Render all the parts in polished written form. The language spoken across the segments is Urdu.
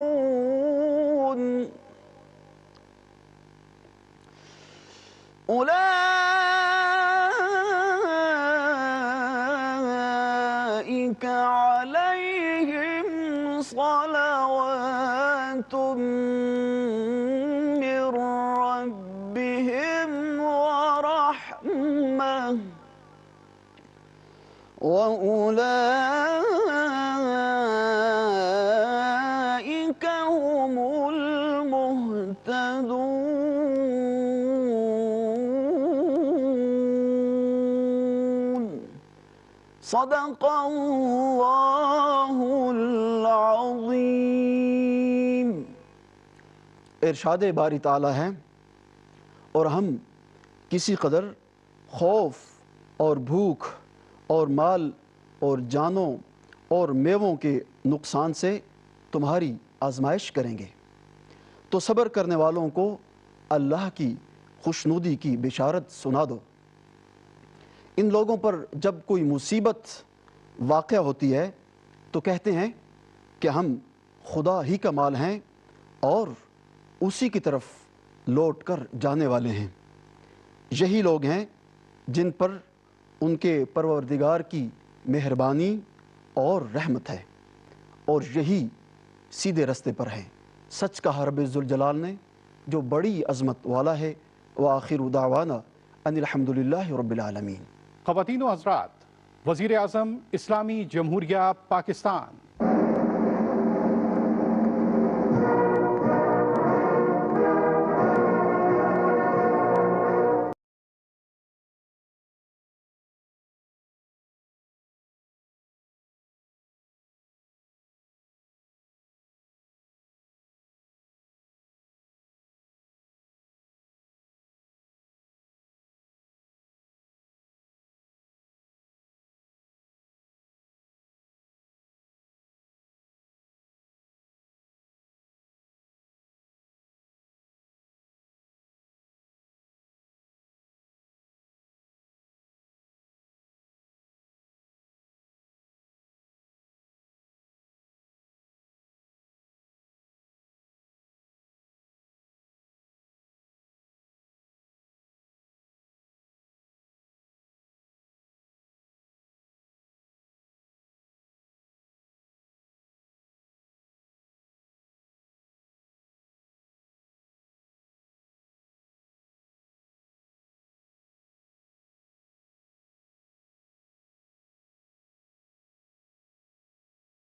أولئك عليهم صلوات من ربهم ورحمة وأولئك هم المهتدون. صدق اللہ العظیم۔ ارشاد باری تعالیٰ ہے، اور ہم کسی قدر خوف اور بھوک اور مال اور جانوں اور میووں کے نقصان سے تمہاری آزمائش کریں گے، تو صبر کرنے والوں کو اللہ کی خوشنودی کی بشارت سنا دو۔ ان لوگوں پر جب کوئی مصیبت واقع ہوتی ہے تو کہتے ہیں کہ ہم خدا ہی کا مال ہیں اور اسی کی طرف لوٹ کر جانے والے ہیں۔ یہی لوگ ہیں جن پر ان کے پروردگار کی مہربانی اور رحمت ہے، اور یہی سیدھے رستے پر ہیں۔ سچ کہا رب ذوالجلال نے جو بڑی عظمت والا ہے۔ وآخر دعوانا ان الحمدللہ رب العالمین۔ خواتین و حضرات، وزیر اعظم اسلامی جمہوریہ پاکستان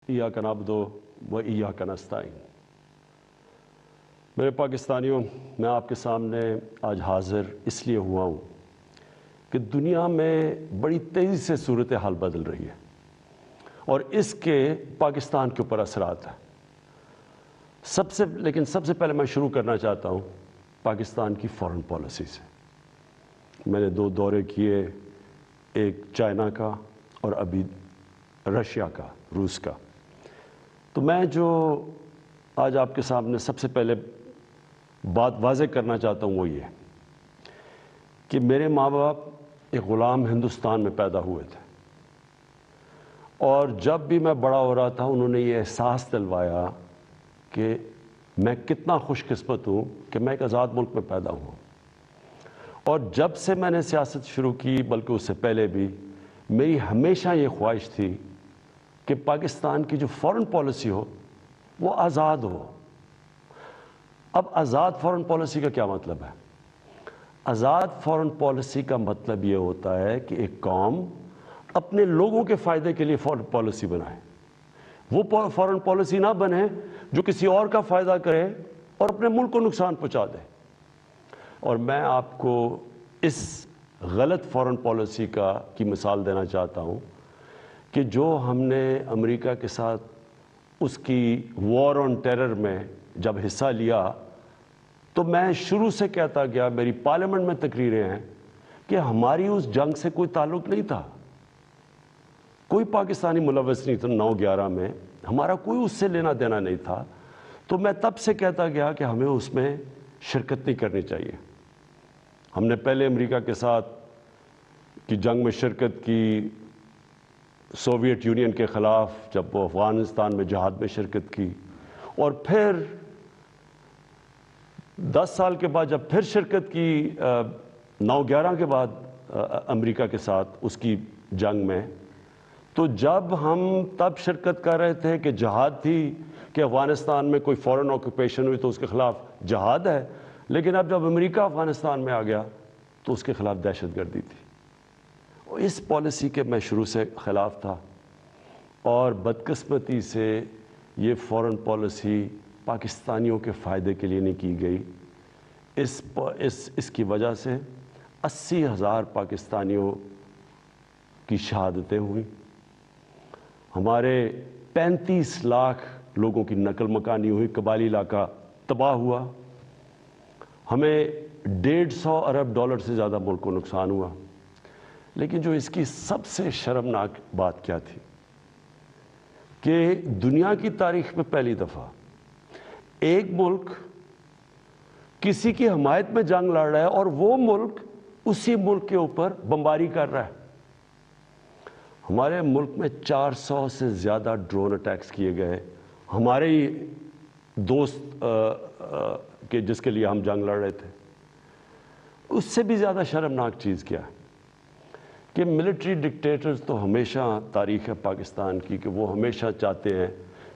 ایاک نعبد و ایاک نستعین۔ میرے پاکستانیوں، میں آپ کے سامنے آج حاضر اس لیے ہوا ہوں کہ دنیا میں بڑی تیزی سے صورتحال بدل رہی ہے اور اس کے پاکستان کے اوپر اثرات ہیں۔ لیکن سب سے پہلے میں شروع کرنا چاہتا ہوں پاکستان کی فارن پالیسی سے۔ میں نے 2 دورے کیے، ایک چائنا کا اور ابھی رشیا کا، روس کا۔ تو میں جو آج آپ کے سامنے سب سے پہلے بات واضح کرنا چاہتا ہوں وہ یہ کہ میرے ماں باپ ایک غلام ہندوستان میں پیدا ہوئے تھے، اور جب بھی میں بڑا ہو رہا تھا انہوں نے یہ احساس دلوایا کہ میں کتنا خوش قسمت ہوں کہ میں ایک آزاد ملک میں پیدا ہوا۔ اور جب سے میں نے سیاست شروع کی، بلکہ اس سے پہلے بھی، میری ہمیشہ یہ خواہش تھی کہ پاکستان کی جو فارن پالیسی ہو وہ آزاد ہو۔ اب آزاد فارن پالیسی کا کیا مطلب ہے؟ آزاد فارن پالیسی کا مطلب یہ ہوتا ہے کہ ایک قوم اپنے لوگوں کے فائدے کے لیے فارن پالیسی بنائے، وہ فارن پالیسی نہ بنے جو کسی اور کا فائدہ کرے اور اپنے ملک کو نقصان پہنچا دے۔ اور میں آپ کو اس غلط فارن پالیسی کی مثال دینا چاہتا ہوں کہ جو ہم نے امریکہ کے ساتھ اس کی وار آن ٹیرر میں جب حصہ لیا تو میں شروع سے کہتا گیا، میری پارلیمنٹ میں تقریریں ہیں کہ ہماری اس جنگ سے کوئی تعلق نہیں تھا، کوئی پاکستانی ملوث نہیں تھا 9/11 میں، ہمارا کوئی اس سے لینا دینا نہیں تھا۔ تو میں تب سے کہتا گیا کہ ہمیں اس میں شرکت نہیں کرنی چاہیے۔ ہم نے پہلے امریکہ کے ساتھ کی جنگ میں شرکت کی، سوویت یونین کے خلاف جب وہ افغانستان میں جہاد میں شرکت کی، اور پھر 10 سال کے بعد جب پھر شرکت کی 9/11 کے بعد امریکہ کے ساتھ اس کی جنگ میں، تو جب ہم تب شرکت کر رہے تھے کہ جہاد تھی کہ افغانستان میں کوئی فورن آکوپیشن ہوئی تو اس کے خلاف جہاد ہے، لیکن اب جب امریکہ افغانستان میں آ گیا تو اس کے خلاف دہشت گردی تھی. اور اس پالیسی کے میں شروع سے خلاف تھا، اور بدقسمتی سے یہ فورن پالیسی پاکستانیوں کے فائدے کے لیے نہیں کی گئی. اس کی وجہ سے 80,000 پاکستانیوں کی شہادتیں ہوئیں، ہمارے 35 لاکھ لوگوں کی نقل مکانی ہوئی، قبائلی علاقہ تباہ ہوا، ہمیں $150 ارب سے زیادہ ملک کو نقصان ہوا. لیکن جو اس کی سب سے شرمناک بات کیا تھی کہ دنیا کی تاریخ میں پہلی دفعہ ایک ملک کسی کی حمایت میں جنگ لڑ رہا ہے اور وہ ملک اسی ملک کے اوپر بمباری کر رہا ہے. ہمارے ملک میں 400 سے زیادہ ڈرون اٹیکس کیے گئے ہمارے ہی دوست کہ جس کے لیے ہم جنگ لڑ رہے تھے. اس سے بھی زیادہ شرمناک چیز کیا ہے کہ ملٹری ڈکٹیٹرز تو ہمیشہ تاریخ ہے پاکستان کی کہ وہ ہمیشہ چاہتے ہیں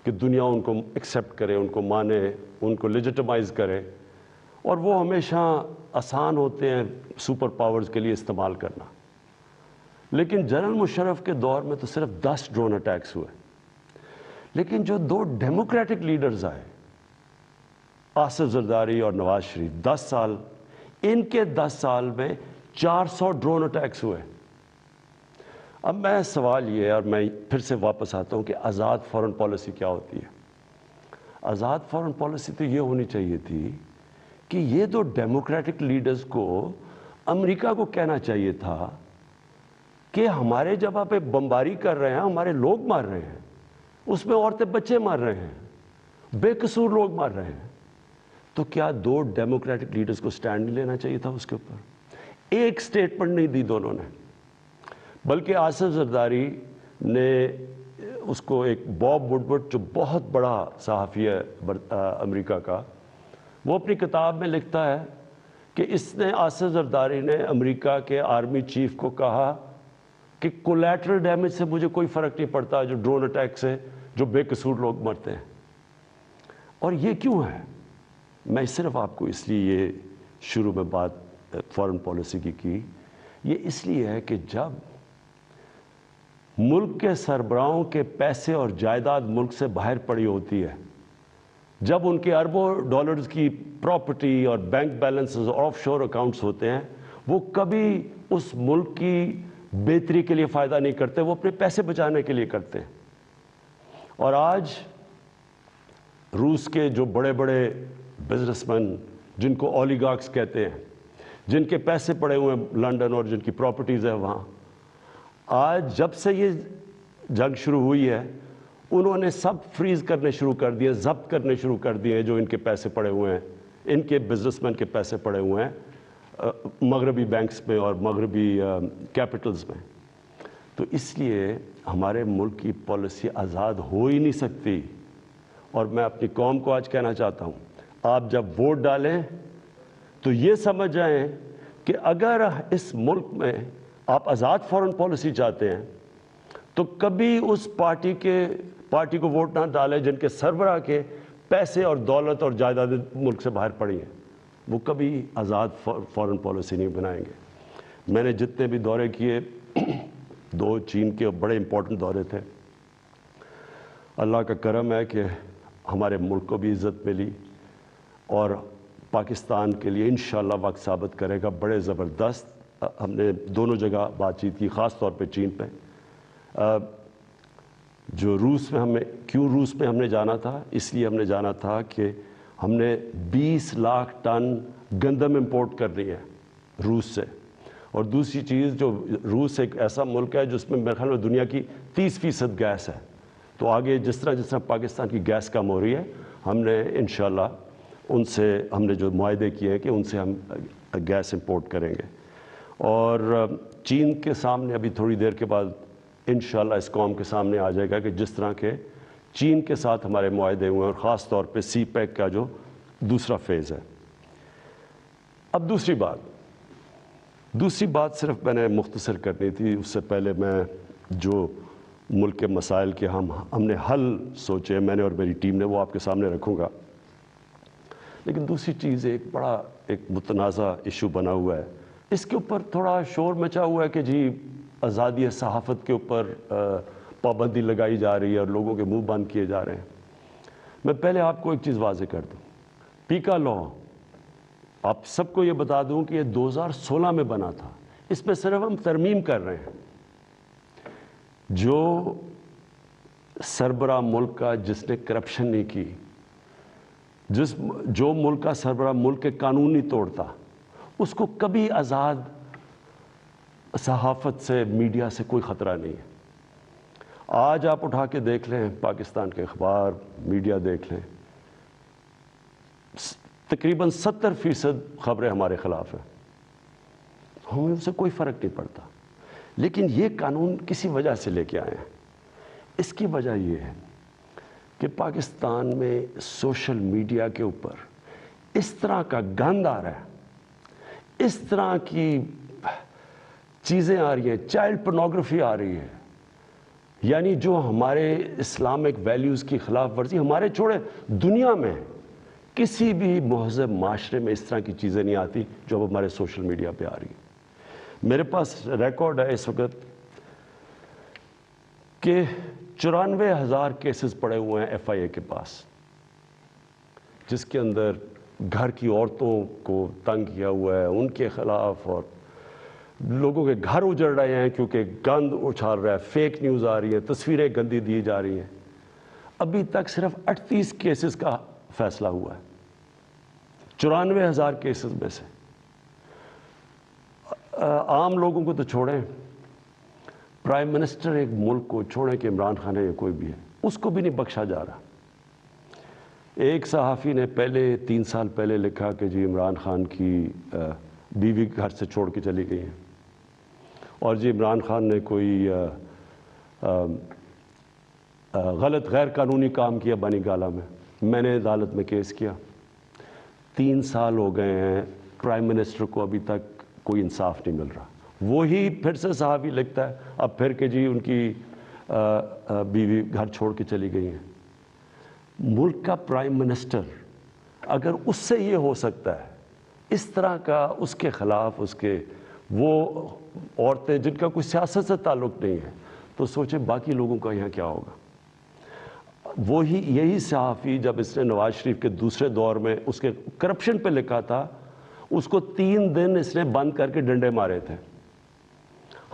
کہ دنیا ان کو ایکسیپٹ کرے، ان کو مانے، ان کو لیجٹمائز کرے، اور وہ ہمیشہ آسان ہوتے ہیں سپر پاورز کے لیے استعمال کرنا. لیکن جنرل مشرف کے دور میں تو صرف 10 ڈرون اٹیکس ہوئے. لیکن جو 2 ڈیموکریٹک لیڈرز آئے، آصف زرداری اور نواز شریف، 10 سال، ان کے 10 سال میں 400 ڈرون اٹیکس ہوئے. اب میں سوال یہ ہے، اور میں پھر سے واپس آتا ہوں کہ آزاد فورن پالیسی کیا ہوتی ہے؟ آزاد فورن پالیسی تو یہ ہونی چاہیے تھی کہ یہ 2 ڈیموکریٹک لیڈرز کو امریکہ کو کہنا چاہیے تھا کہ ہمارے جب آپ بمباری کر رہے ہیں، ہمارے لوگ مار رہے ہیں، اس میں عورتیں بچے مار رہے ہیں، بے قصور لوگ مار رہے ہیں، تو کیا 2 ڈیموکریٹک لیڈرز کو سٹینڈ نہیں لینا چاہیے تھا اس کے اوپر؟ ایک سٹیٹمنٹ نہیں دی دونوں نے، بلکہ آصف زرداری نے اس کو ایک باب وڈورڈ جو بہت بڑا صحافی ہے امریکہ کا، وہ اپنی کتاب میں لکھتا ہے کہ اس نے، آصف زرداری نے امریکہ کے آرمی چیف کو کہا کہ کولیٹرل ڈیمیج سے مجھے کوئی فرق نہیں پڑتا جو ڈرون اٹیک سے جو بے قصور لوگ مرتے ہیں. اور یہ کیوں ہے؟ میں صرف آپ کو اس لیے یہ شروع میں بات فورن پالیسی کی یہ اس لیے ہے کہ جب ملک کے سربراہوں کے پیسے اور جائیداد ملک سے باہر پڑی ہوتی ہے، جب ان کے اربوں ڈالرز کی پراپرٹی اور بینک بیلنسز اور آف شور اکاؤنٹس ہوتے ہیں، وہ کبھی اس ملک کی بہتری کے لیے فائدہ نہیں کرتے، وہ اپنے پیسے بچانے کے لیے کرتے ہیں. اور آج روس کے جو بڑے بڑے بزنس مین، جن کو اولیگارکس کہتے ہیں، جن کے پیسے پڑے ہوئے ہیں لنڈن اور جن کی پراپرٹیز ہیں وہاں، آج جب سے یہ جنگ شروع ہوئی ہے انہوں نے سب فریز کرنے شروع کر دیے، ضبط کرنے شروع کر دیے جو ان کے پیسے پڑے ہوئے ہیں، ان کے بزنس مین کے پیسے پڑے ہوئے ہیں مغربی بینکس میں اور مغربی کیپٹلز میں. تو اس لیے ہمارے ملک کی پالیسی آزاد ہو ہی نہیں سکتی. اور میں اپنی قوم کو آج کہنا چاہتا ہوں، آپ جب ووٹ ڈالیں تو یہ سمجھ جائیں کہ اگر اس ملک میں آپ آزاد فورن پالیسی چاہتے ہیں تو کبھی اس پارٹی کو ووٹ نہ ڈالیں جن کے سربراہ کے پیسے اور دولت اور جائیداد ملک سے باہر پڑی ہیں، وہ کبھی آزاد فورن پالیسی نہیں بنائیں گے. میں نے جتنے بھی دورے کیے 2 چین کے بڑے امپورٹنٹ دورے تھے. اللہ کا کرم ہے کہ ہمارے ملک کو بھی عزت ملی اور پاکستان کے لیے انشاءاللہ وقت ثابت کرے گا. بڑے زبردست ہم نے دونوں جگہ بات چیت کی، خاص طور پہ چین پہ. جو روس میں ہم نے جانا تھا، اس لیے ہم نے جانا تھا کہ ہم نے 20 لاکھ ٹن گندم امپورٹ کرنی ہے روس سے. اور دوسری چیز، جو روس ایک ایسا ملک ہے جس میں میرے خیال میں دنیا کی 30% گیس ہے. تو آگے جس طرح پاکستان کی گیس کم ہو رہی ہے، ہم نے انشاءاللہ ان سے ہم نے جو معاہدے کیے ہیں کہ ان سے ہم گیس امپورٹ کریں گے. اور چین کے سامنے ابھی تھوڑی دیر کے بعد انشاءاللہ اس قوم کے سامنے آ جائے گا کہ جس طرح کے چین کے ساتھ ہمارے معاہدے ہوئے ہیں، اور خاص طور پہ سی پیک کا جو دوسرا فیز ہے۔ اب دوسری بات صرف میں نے مختصر کرنی تھی، اس سے پہلے میں جو ملک کے مسائل کے ہم نے حل سوچے، میں نے اور میری ٹیم نے، وہ آپ کے سامنے رکھوں گا۔ لیکن دوسری چیز ایک متنازع ایشو بنا ہوا ہے، اس کے اوپر تھوڑا شور مچا ہوا ہے کہ جی آزادی صحافت کے اوپر پابندی لگائی جا رہی ہے اور لوگوں کے منہ بند کیے جا رہے ہیں۔ میں پہلے آپ کو ایک چیز واضح کر دوں، پیکا لا آپ سب کو یہ بتا دوں کہ یہ 2016 میں بنا تھا، اس میں صرف ہم ترمیم کر رہے ہیں۔ جو سربراہ ملک کا جس نے کرپشن نہیں کی، جو ملک کا سربراہ ملک کے قانون نہیں توڑتا، اس کو کبھی آزاد صحافت سے، میڈیا سے کوئی خطرہ نہیں ہے۔ آج آپ اٹھا کے دیکھ لیں پاکستان کے اخبار، میڈیا دیکھ لیں، تقریباً 70% خبریں ہمارے خلاف ہیں، ہمیں اسے کوئی فرق نہیں پڑتا۔ لیکن یہ قانون کسی وجہ سے لے کے آئے ہیں، اس کی وجہ یہ ہے کہ پاکستان میں سوشل میڈیا کے اوپر اس طرح کا گند آ رہا ہے، اس طرح کی چیزیں آ رہی ہیں، چائلڈ پورنوگرافی آ رہی ہے، یعنی جو ہمارے اسلامک ویلیوز کی خلاف ورزی، ہمارے چھوڑے دنیا میں کسی بھی مہذب معاشرے میں اس طرح کی چیزیں نہیں آتی جو اب ہمارے سوشل میڈیا پہ آ رہی ہیں۔ میرے پاس ریکارڈ ہے اس وقت کہ 94,000 کیسز پڑے ہوئے ہیں ایف آئی اے کے پاس، جس کے اندر گھر کی عورتوں کو تنگ کیا ہوا ہے، ان کے خلاف، اور لوگوں کے گھر اجڑ رہے ہیں کیونکہ گند اچھال رہا ہے، فیک نیوز آ رہی ہے، تصویریں گندی دی جا رہی ہیں۔ ابھی تک صرف 38 کیسز کا فیصلہ ہوا ہے 94,000 کیسز میں سے۔ عام لوگوں کو تو چھوڑیں، پرائم منسٹر ایک ملک کو چھوڑیں کہ عمران خان ہے یا کوئی بھی ہے، اس کو بھی نہیں بخشا جا رہا۔ ایک صحافی نے 3 سال پہلے لکھا کہ جی عمران خان کی بیوی گھر سے چھوڑ کے چلی گئی ہیں، اور جی عمران خان نے کوئی غلط غیر قانونی کام کیا بانی گالہ میں نے عدالت میں کیس کیا۔ 3 سال ہو گئے ہیں، پرائم منسٹر کو ابھی تک کوئی انصاف نہیں مل رہا۔ وہی پھر سے صحافی لکھتا ہے اب پھر کہ جی ان کی بیوی گھر چھوڑ کے چلی گئی ہیں۔ ملک کا پرائم منسٹر اگر اس سے یہ ہو سکتا ہے، اس طرح کا اس کے خلاف وہ عورتیں جن کا کوئی سیاست سے تعلق نہیں ہے، تو سوچیں باقی لوگوں کا یہاں کیا ہوگا۔ یہی صحافی جب اس نے نواز شریف کے دوسرے دور میں اس کے کرپشن پہ لکھا تھا، اس کو 3 دن اس نے بند کر کے ڈنڈے مارے تھے۔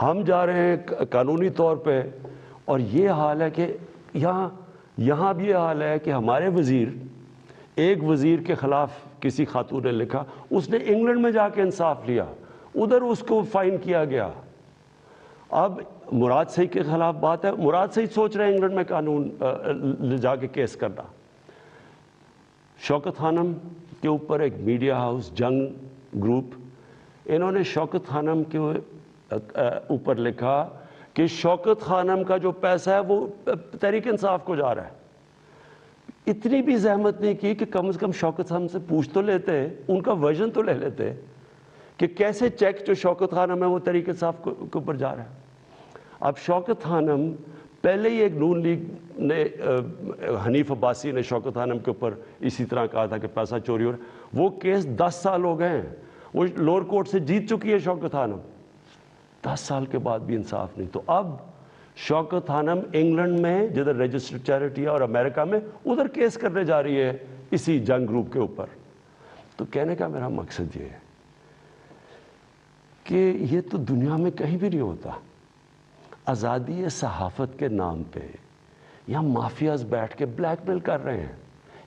ہم جا رہے ہیں قانونی طور پہ، اور یہ حال ہے کہ یہاں بھی یہ حال ہے کہ ہمارے ایک وزیر کے خلاف کسی خاتون نے لکھا، اس نے انگلینڈ میں جا کے انصاف لیا، ادھر اس کو فائن کیا گیا۔ اب مراد سعید کے خلاف بات ہے، مراد سعید سوچ رہے ہیں انگلینڈ میں قانون لے جا کے کیس کرنا۔ شوکت خانم کے اوپر ایک میڈیا ہاؤس جنگ گروپ، انہوں نے شوکت خانم کے اوپر لکھا کہ شوکت خانم کا جو پیسہ ہے وہ تحریک انصاف کو جا رہا ہے۔ اتنی بھی زحمت نہیں کی کہ کم از کم شوکت خانم سے پوچھ تو لیتے، ان کا ورژن تو لے لیتے کہ کیسے چیک جو شوکت خانم ہے وہ تحریک انصاف کے اوپر جا رہا ہے۔ اب شوکت خانم پہلے ہی ایک نون لیگ نے حنیف عباسی نے شوکت خانم کے اوپر اسی طرح کہا تھا کہ پیسہ چوری ہو رہا ہے، وہ کیس 10 سال ہو گئے ہیں، وہ لوور کورٹ سے جیت چکی ہے شوکت خانم، 10 سال کے بعد بھی انصاف نہیں۔ تو اب شوکت خانم انگلینڈ میں جدھر رجسٹرڈ چیریٹی ہے اور امریکہ میں ادھر کیس کرنے جا رہی ہے اسی جنگ گروپ کے اوپر۔ تو کہنے کا میرا مقصد یہ ہے کہ یہ تو دنیا میں کہیں بھی نہیں ہوتا۔ آزادی صحافت کے نام پہ یا مافیاز بیٹھ کے بلیک میل کر رہے ہیں،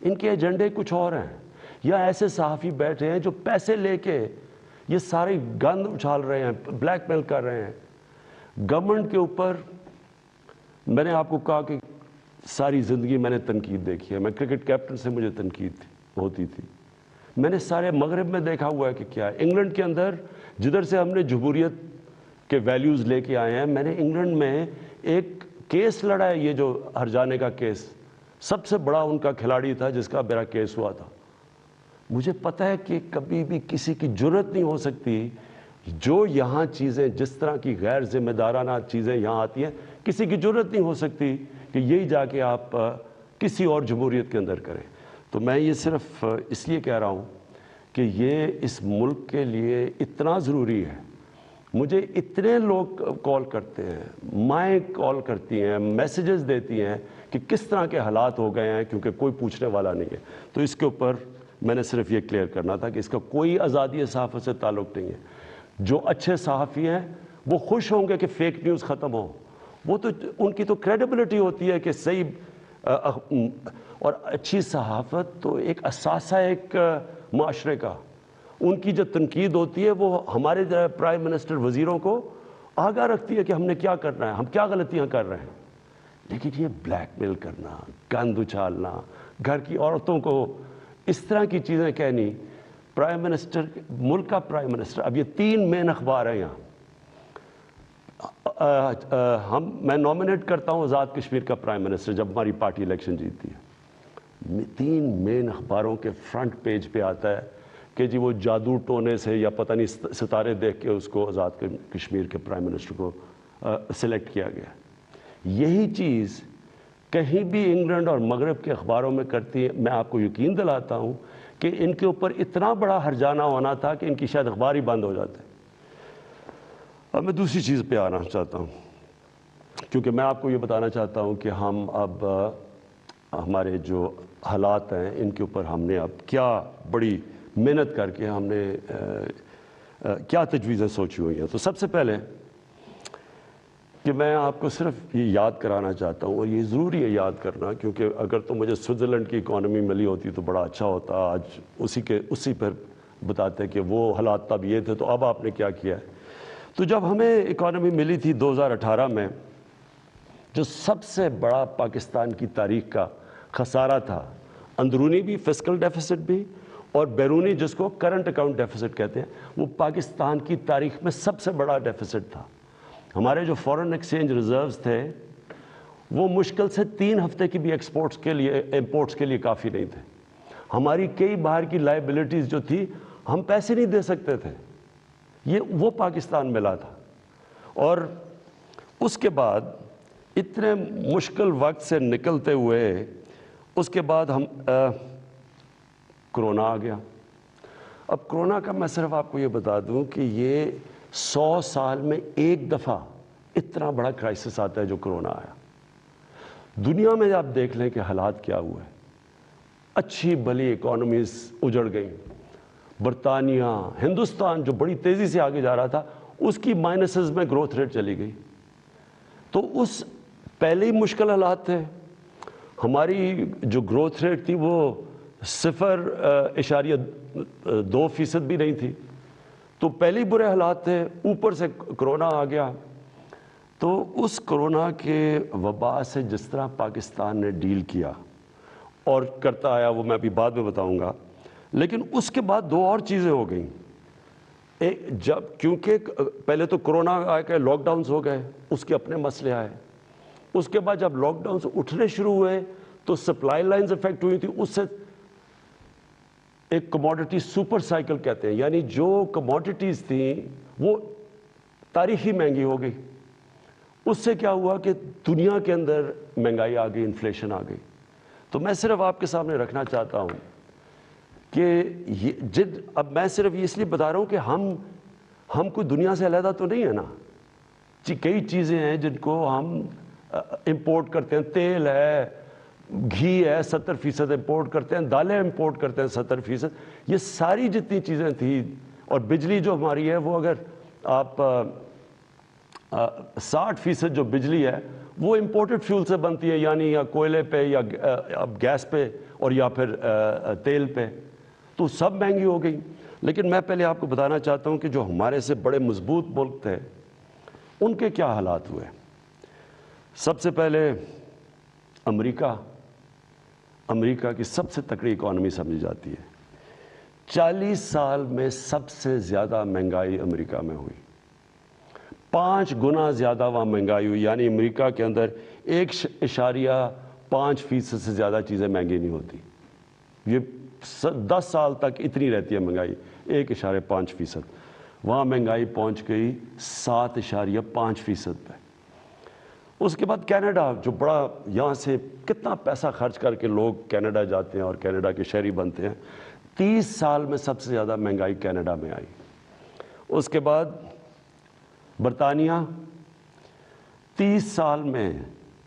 ان کے ایجنڈے کچھ اور ہیں، یا ایسے صحافی بیٹھے ہیں جو پیسے لے کے یہ ساری گند اچھال رہے ہیں، بلیک میل کر رہے ہیں گورنمنٹ کے اوپر۔ میں نے آپ کو کہا کہ ساری زندگی میں نے تنقید دیکھی ہے، میں کرکٹ کیپٹن سے مجھے تنقید ہوتی تھی، میں نے سارے مغرب میں دیکھا ہوا ہے کہ کیا ہے۔ انگلینڈ کے اندر جدھر سے ہم نے جمہوریت کے ویلیوز لے کے آئے ہیں، میں نے انگلینڈ میں ایک کیس لڑا ہے، یہ جو ہر جانے کا کیس سب سے بڑا ان کا کھلاڑی تھا جس کا میرا کیس ہوا تھا. مجھے پتہ ہے کہ کبھی بھی کسی کی جرت نہیں ہو سکتی جو یہاں چیزیں جس طرح کی غیر ذمہ دارانہ چیزیں یہاں آتی ہیں, کسی کی جرت نہیں ہو سکتی کہ یہی جا کے آپ کسی اور جمہوریت کے اندر کریں. تو میں یہ صرف اس لیے کہہ رہا ہوں کہ یہ اس ملک کے لیے اتنا ضروری ہے. مجھے اتنے لوگ کال کرتے ہیں, مائیں کال کرتی ہیں, میسیجز دیتی ہیں کہ کس طرح کے حالات ہو گئے ہیں, کیونکہ کوئی پوچھنے والا نہیں ہے. تو اس کے اوپر میں نے صرف یہ کلیئر کرنا تھا کہ اس کا کوئی آزادی صحافت سے تعلق نہیں ہے. جو اچھے صحافی ہیں وہ خوش ہوں گے کہ فیک نیوز ختم ہو, وہ تو ان کی تو کریڈیبلٹی ہوتی ہے کہ صحیح. اور اچھی صحافت تو ایک اثاثہ ایک معاشرے کا, ان کی جو تنقید ہوتی ہے وہ ہمارے پرائم منسٹر وزیروں کو آگاہ رکھتی ہے کہ ہم نے کیا کرنا ہے, ہم کیا غلطیاں کر رہے ہیں. لیکن یہ بلیک میل کرنا, گند اچھالنا, گھر کی عورتوں کو اس طرح کی چیزیں کہنی, پرائم منسٹر, ملک کا پرائم منسٹر, اب یہ 3 مین اخبار ہیں یہاں. میں نومینیٹ کرتا ہوں آزاد کشمیر کا پرائم منسٹر جب ہماری پارٹی الیکشن جیتتی ہے. 3 مین اخباروں کے فرنٹ پیج پہ آتا ہے کہ جی وہ جادو ٹونے سے یا پتہ نہیں ستارے دیکھ کے اس کو آزاد کشمیر کے پرائم منسٹر کو سلیکٹ کیا گیا. یہی چیز کہیں بھی انگلینڈ اور مغرب کے اخباروں میں کرتی ہے. میں آپ کو یقین دلاتا ہوں کہ ان کے اوپر اتنا بڑا ہرجانہ ہونا تھا کہ ان کی شاید اخبار ہی بند ہو جاتے. اب میں دوسری چیز پہ آنا چاہتا ہوں, کیونکہ میں آپ کو یہ بتانا چاہتا ہوں کہ ہم اب ہمارے جو حالات ہیں ان کے اوپر ہم نے اب کیا بڑی محنت کر کے ہم نے کیا تجویزیں سوچی ہوئی ہیں. تو سب سے پہلے کہ میں آپ کو صرف یہ یاد کرانا چاہتا ہوں, اور یہ ضروری ہے یاد کرنا, کیونکہ اگر تو مجھے سوئٹزرلینڈ کی اکانومی ملی ہوتی تو بڑا اچھا ہوتا. آج اسی پر بتاتے ہیں کہ وہ حالات تب یہ تھے تو اب آپ نے کیا کیا ہے. تو جب ہمیں اکانومی ملی تھی 2018 میں, جو سب سے بڑا پاکستان کی تاریخ کا خسارہ تھا, اندرونی بھی فسکل ڈیفیسٹ بھی اور بیرونی جس کو کرنٹ اکاؤنٹ ڈیفیسٹ کہتے ہیں, وہ پاکستان کی تاریخ میں سب سے بڑا ڈیفیسٹ تھا. ہمارے جو فورن ایکسچینج ریزروز تھے وہ مشکل سے 3 ہفتے کی بھی ایکسپورٹس کے لیے امپورٹس کے لیے کافی نہیں تھے. ہماری کئی باہر کی لائبلٹیز جو تھی ہم پیسے نہیں دے سکتے تھے. یہ وہ پاکستان ملا تھا. اور اس کے بعد اتنے مشکل وقت سے نکلتے ہوئے اس کے بعد ہم کرونا آ گیا. اب کرونا کا میں صرف آپ کو یہ بتا دوں کہ یہ 100 سال میں ایک دفعہ اتنا بڑا کرائسس آتا ہے جو کرونا آیا. دنیا میں آپ دیکھ لیں کہ حالات کیا ہوئے. اچھی بھلی اکانومیز اجڑ گئیں. برطانیہ, ہندوستان جو بڑی تیزی سے آگے جا رہا تھا اس کی مائنسز میں گروتھ ریٹ چلی گئی. تو اس پہلے ہی مشکل حالات تھے. ہماری جو گروتھ ریٹ تھی وہ 0.2% بھی نہیں تھی. تو پہلے ہی برے حالات تھے, اوپر سے کرونا آ گیا. تو اس کرونا کے وبا سے جس طرح پاکستان نے ڈیل کیا اور کرتا آیا وہ میں ابھی بعد میں بتاؤں گا. لیکن اس کے بعد 2 اور چیزیں ہو گئیں. جب کیونکہ پہلے تو کرونا آ کے لاک ڈاؤنز ہو گئے, اس کے اپنے مسئلے آئے. اس کے بعد جب لاک ڈاؤنز اٹھنے شروع ہوئے تو سپلائی لائنز افیکٹ ہوئی تھی. اس سے ایک کموڈٹی سپر سائیکل کہتے ہیں, یعنی جو کموڈٹیز تھیں وہ تاریخی مہنگی ہو گئی. اس سے کیا ہوا کہ دنیا کے اندر مہنگائی آ گئی, انفلیشن آ گئی. تو میں صرف آپ کے سامنے رکھنا چاہتا ہوں کہ اب میں صرف اس لیے بتا رہا ہوں کہ ہم کوئی دنیا سے علیحدہ تو نہیں ہے نا. کئی چیزیں ہیں جن کو ہم امپورٹ کرتے ہیں. تیل ہے, گھی ہے, 70% امپورٹ کرتے ہیں. دالیں امپورٹ کرتے ہیں 70%. یہ ساری جتنی چیزیں تھیں, اور بجلی جو ہماری ہے وہ اگر آپ 60% جو بجلی ہے وہ امپورٹڈ فیول سے بنتی ہے, یعنی یا کوئلے پہ یا اب گیس پہ اور یا پھر تیل پہ. تو سب مہنگی ہو گئی. لیکن میں پہلے آپ کو بتانا چاہتا ہوں کہ جو ہمارے سے بڑے مضبوط ملک تھے ان کے کیا حالات ہوئے. سب سے پہلے امریکہ کی سب سے تکڑی اکانومی سمجھی جاتی ہے. 40 سال میں سب سے زیادہ مہنگائی امریکہ میں ہوئی. 5 گنا زیادہ وہاں مہنگائی ہوئی. یعنی امریکہ کے اندر 5% سے زیادہ چیزیں مہنگی نہیں ہوتی. یہ 10 سال تک اتنی رہتی ہے مہنگائی 1.5%. وہاں مہنگائی پہنچ گئی 7.5% پہ. اس کے بعد کینیڈا جو بڑا یہاں سے کتنا پیسہ خرچ کر کے لوگ کینیڈا جاتے ہیں اور کینیڈا کے شہری بنتے ہیں, 30 سال میں سب سے زیادہ مہنگائی کینیڈا میں آئی. اس کے بعد برطانیہ 30 سال میں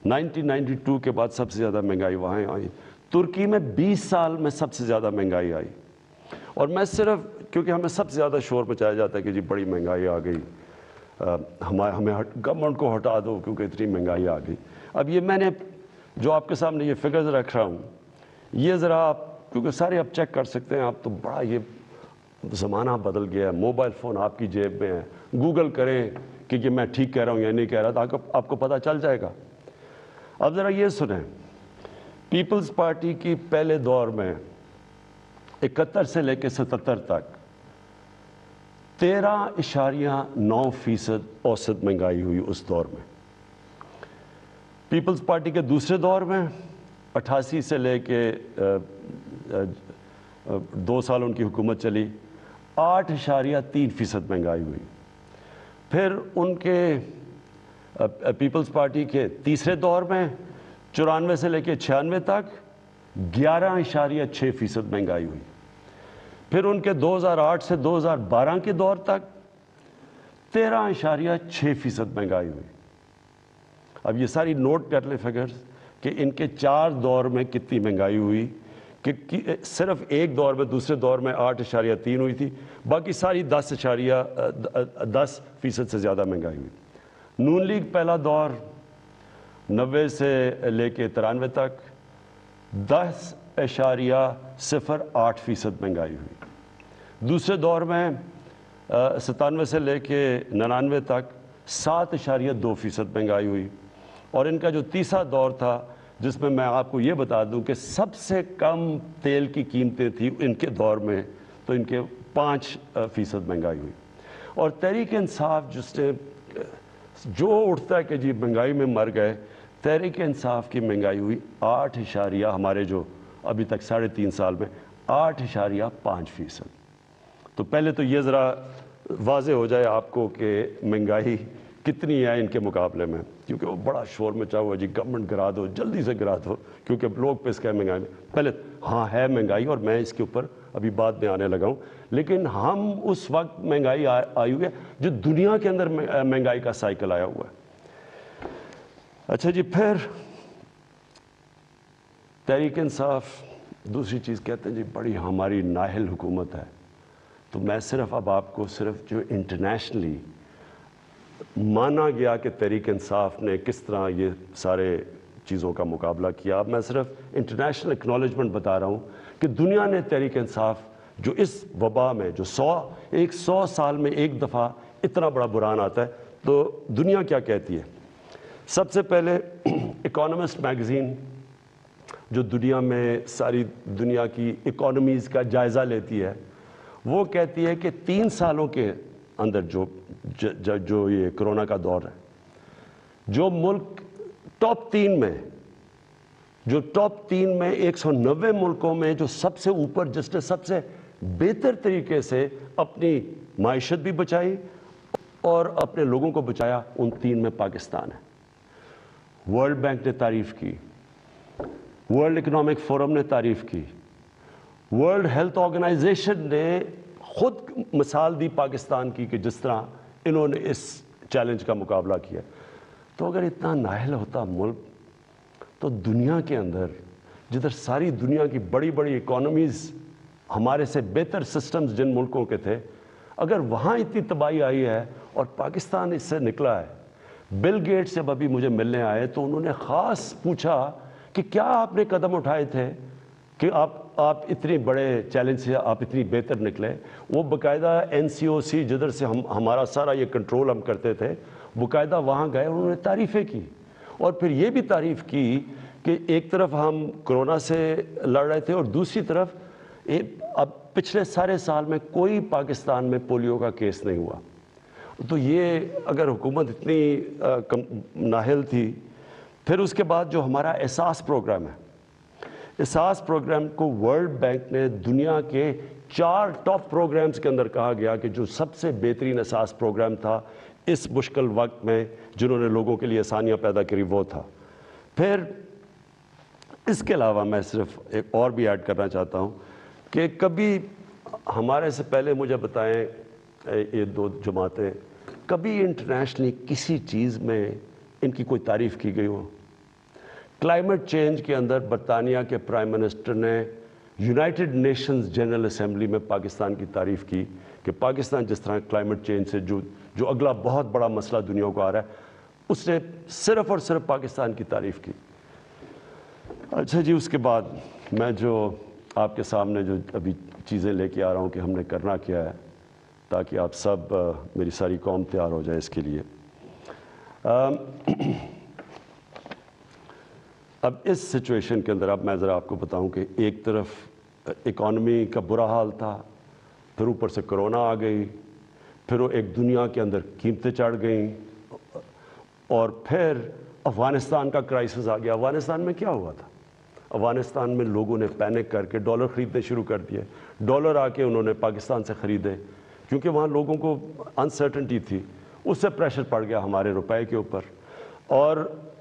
1992 کے بعد سب سے زیادہ مہنگائی وہاں آئی. ترکی میں 20 سال میں سب سے زیادہ مہنگائی آئی. اور میں صرف کیونکہ ہمیں سب سے زیادہ شور مچایا جاتا ہے کہ جی بڑی مہنگائی آ گئی, ہمیں گورنمنٹ کو ہٹا دو کیونکہ اتنی مہنگائی آ گئی. اب یہ میں نے جو آپ کے سامنے یہ فگرز رکھ رہا ہوں, یہ ذرا آپ کیونکہ سارے آپ چیک کر سکتے ہیں, آپ تو بڑا یہ زمانہ بدل گیا ہے, موبائل فون آپ کی جیب میں ہے, گوگل کریں کہ یہ میں ٹھیک کہہ رہا ہوں یا نہیں کہہ رہا, تو آپ کو پتہ چل جائے گا. اب ذرا یہ سنیں, پیپلز پارٹی کی پہلے دور میں 71 سے لے کے 77 تک 13.9% اوسط مہنگائی ہوئی اس دور میں. پیپلز پارٹی کے دوسرے دور میں 88 سے لے کے 2 سال ان کی حکومت چلی, 8.3% مہنگائی ہوئی. پھر ان کے پیپلز پارٹی کے تیسرے دور میں 94 سے لے کے 96 تک 11.6% مہنگائی ہوئی. پھر ان کے 2008 سے 2012 کے دور تک 13.6% مہنگائی ہوئی. اب یہ ساری نوٹ کر لیں فگرز کہ ان کے 4 دور میں کتنی مہنگائی ہوئی, کہ صرف ایک دور میں دوسرے دور میں 8.3 ہوئی تھی, باقی ساری 10% سے زیادہ مہنگائی ہوئی. نون لیگ پہلا دور 90 سے لے کے 93 تک 10.08% مہنگائی ہوئی. دوسرے دور میں 97 سے لے کے 99 تک 7.2% مہنگائی ہوئی. اور ان کا جو تیسرا دور تھا جس میں میں آپ کو یہ بتا دوں کہ سب سے کم تیل کی قیمتیں تھیں ان کے دور میں, تو ان کے 5% مہنگائی ہوئی. اور تحریک انصاف جس نے جو اٹھتا ہے کہ جی مہنگائی میں مر گئے, تحریک انصاف کی مہنگائی ہوئی 8 ہمارے جو ابھی تک 3.5 سال میں 8.5%. تو پہلے تو یہ ذرا واضح ہو جائے آپ کو کہ مہنگائی کتنی ہے ان کے مقابلے میں, کیونکہ وہ بڑا شور مچا ہوا جی گورنمنٹ گرا دو, جلدی سے گرا دو, کیونکہ لوگ پس گئے مہنگائی میں. پہلے ہاں ہے مہنگائی اور میں اس کے اوپر ابھی بعد میں آنے لگا ہوں, لیکن ہم اس وقت مہنگائی آئی ہوئی ہے جو دنیا کے اندر مہنگائی کا سائیکل آیا ہوا ہے. اچھا جی, پھر تحریک انصاف دوسری چیز کہتے ہیں جی بڑی ہماری نااہل حکومت ہے. تو میں صرف اب آپ کو صرف جو انٹرنیشنلی مانا گیا کہ تحریک انصاف نے کس طرح یہ سارے چیزوں کا مقابلہ کیا, اب میں صرف انٹرنیشنل اکنالجمنٹ بتا رہا ہوں کہ دنیا نے تحریک انصاف جو اس وبا میں جو 100 سال میں ایک دفعہ اتنا بڑا بحران آتا ہے, تو دنیا کیا کہتی ہے. سب سے پہلے اکانومسٹ میگزین جو دنیا میں ساری دنیا کی اکانومیز کا جائزہ لیتی ہے, وہ کہتی ہے کہ 3 سالوں کے اندر جو یہ کرونا کا دور ہے, جو ملک ٹاپ 3 میں 190 ملکوں میں جو سب سے اوپر, جس نے سب سے بہتر طریقے سے اپنی معیشت بھی بچائی اور اپنے لوگوں کو بچایا, ان 3 میں پاکستان ہے. ورلڈ بینک نے تعریف کی, ورلڈ اکنامک فورم نے تعریف کی, ورلڈ ہیلتھ آرگنائزیشن نے خود مثال دی پاکستان کی کہ جس طرح انہوں نے اس چیلنج کا مقابلہ کیا. تو اگر اتنا نااہل ہوتا ملک, تو دنیا کے اندر جدھر ساری دنیا کی بڑی بڑی اکانومیز ہمارے سے بہتر سسٹمز جن ملکوں کے تھے, اگر وہاں اتنی تباہی آئی ہے اور پاکستان اس سے نکلا ہے. بل گیٹس جب ابھی مجھے ملنے آئے تو انہوں نے خاص پوچھا کہ کیا آپ نے قدم اٹھائے تھے کہ آپ اتنے بڑے چیلنج سے آپ اتنی بہتر نکلے. وہ باقاعدہ NCOC جدھر سے ہمارا سارا یہ کنٹرول ہم کرتے تھے, باقاعدہ وہاں گئے, انہوں نے تعریفیں کی. اور پھر یہ بھی تعریف کی کہ ایک طرف ہم کرونا سے لڑ رہے تھے اور دوسری طرف اب پچھلے سارے سال میں کوئی پاکستان میں پولیو کا کیس نہیں ہوا. تو یہ اگر حکومت اتنی نااہل تھی پھر اس کے بعد جو ہمارا احساس پروگرام ہے، احساس پروگرام کو ورلڈ بینک نے دنیا کے 4 ٹاپ پروگرامز کے اندر کہا گیا کہ جو سب سے بہترین احساس پروگرام تھا اس مشکل وقت میں، جنہوں نے لوگوں کے لیے آسانیاں پیدا کری، وہ تھا۔ پھر اس کے علاوہ میں صرف ایک اور بھی ایڈ کرنا چاہتا ہوں کہ کبھی ہمارے سے پہلے مجھے بتائیں یہ 2 جماعتیں، کبھی انٹرنیشنلی کسی چیز میں ان کی کوئی تعریف کی گئی ہو؟ کلائمیٹ چینج کے اندر برطانیہ کے پرائم منسٹر نے یونائٹڈ نیشنز جنرل اسمبلی میں پاکستان کی تعریف کی کہ پاکستان جس طرح کلائمیٹ چینج سے جو اگلا بہت بڑا مسئلہ دنیا کو آ رہا ہے، اس نے صرف اور صرف پاکستان کی تعریف کی۔ اچھا جی، اس کے بعد میں جو آپ کے سامنے جو ابھی چیزیں لے کے آ رہا ہوں کہ ہم نے کرنا کیا ہے تاکہ آپ سب، میری ساری قوم تیار ہو جائے اس کے لیے۔ اب اس سچویشن کے اندر اب میں ذرا آپ کو بتاؤں کہ ایک طرف اکانومی کا برا حال تھا، پھر اوپر سے کرونا آ گئی، پھر وہ ایک دنیا کے اندر قیمتیں چڑھ گئیں، اور پھر افغانستان کا کرائسس آ گیا۔ افغانستان میں کیا ہوا تھا؟ افغانستان میں لوگوں نے پینک کر کے ڈالر خریدنے شروع کر دیے، ڈالر آ کے انہوں نے پاکستان سے خریدے، کیونکہ وہاں لوگوں کو انسرٹنٹی تھی، اس سے پریشر پڑ گیا ہمارے روپے کے اوپر۔ اور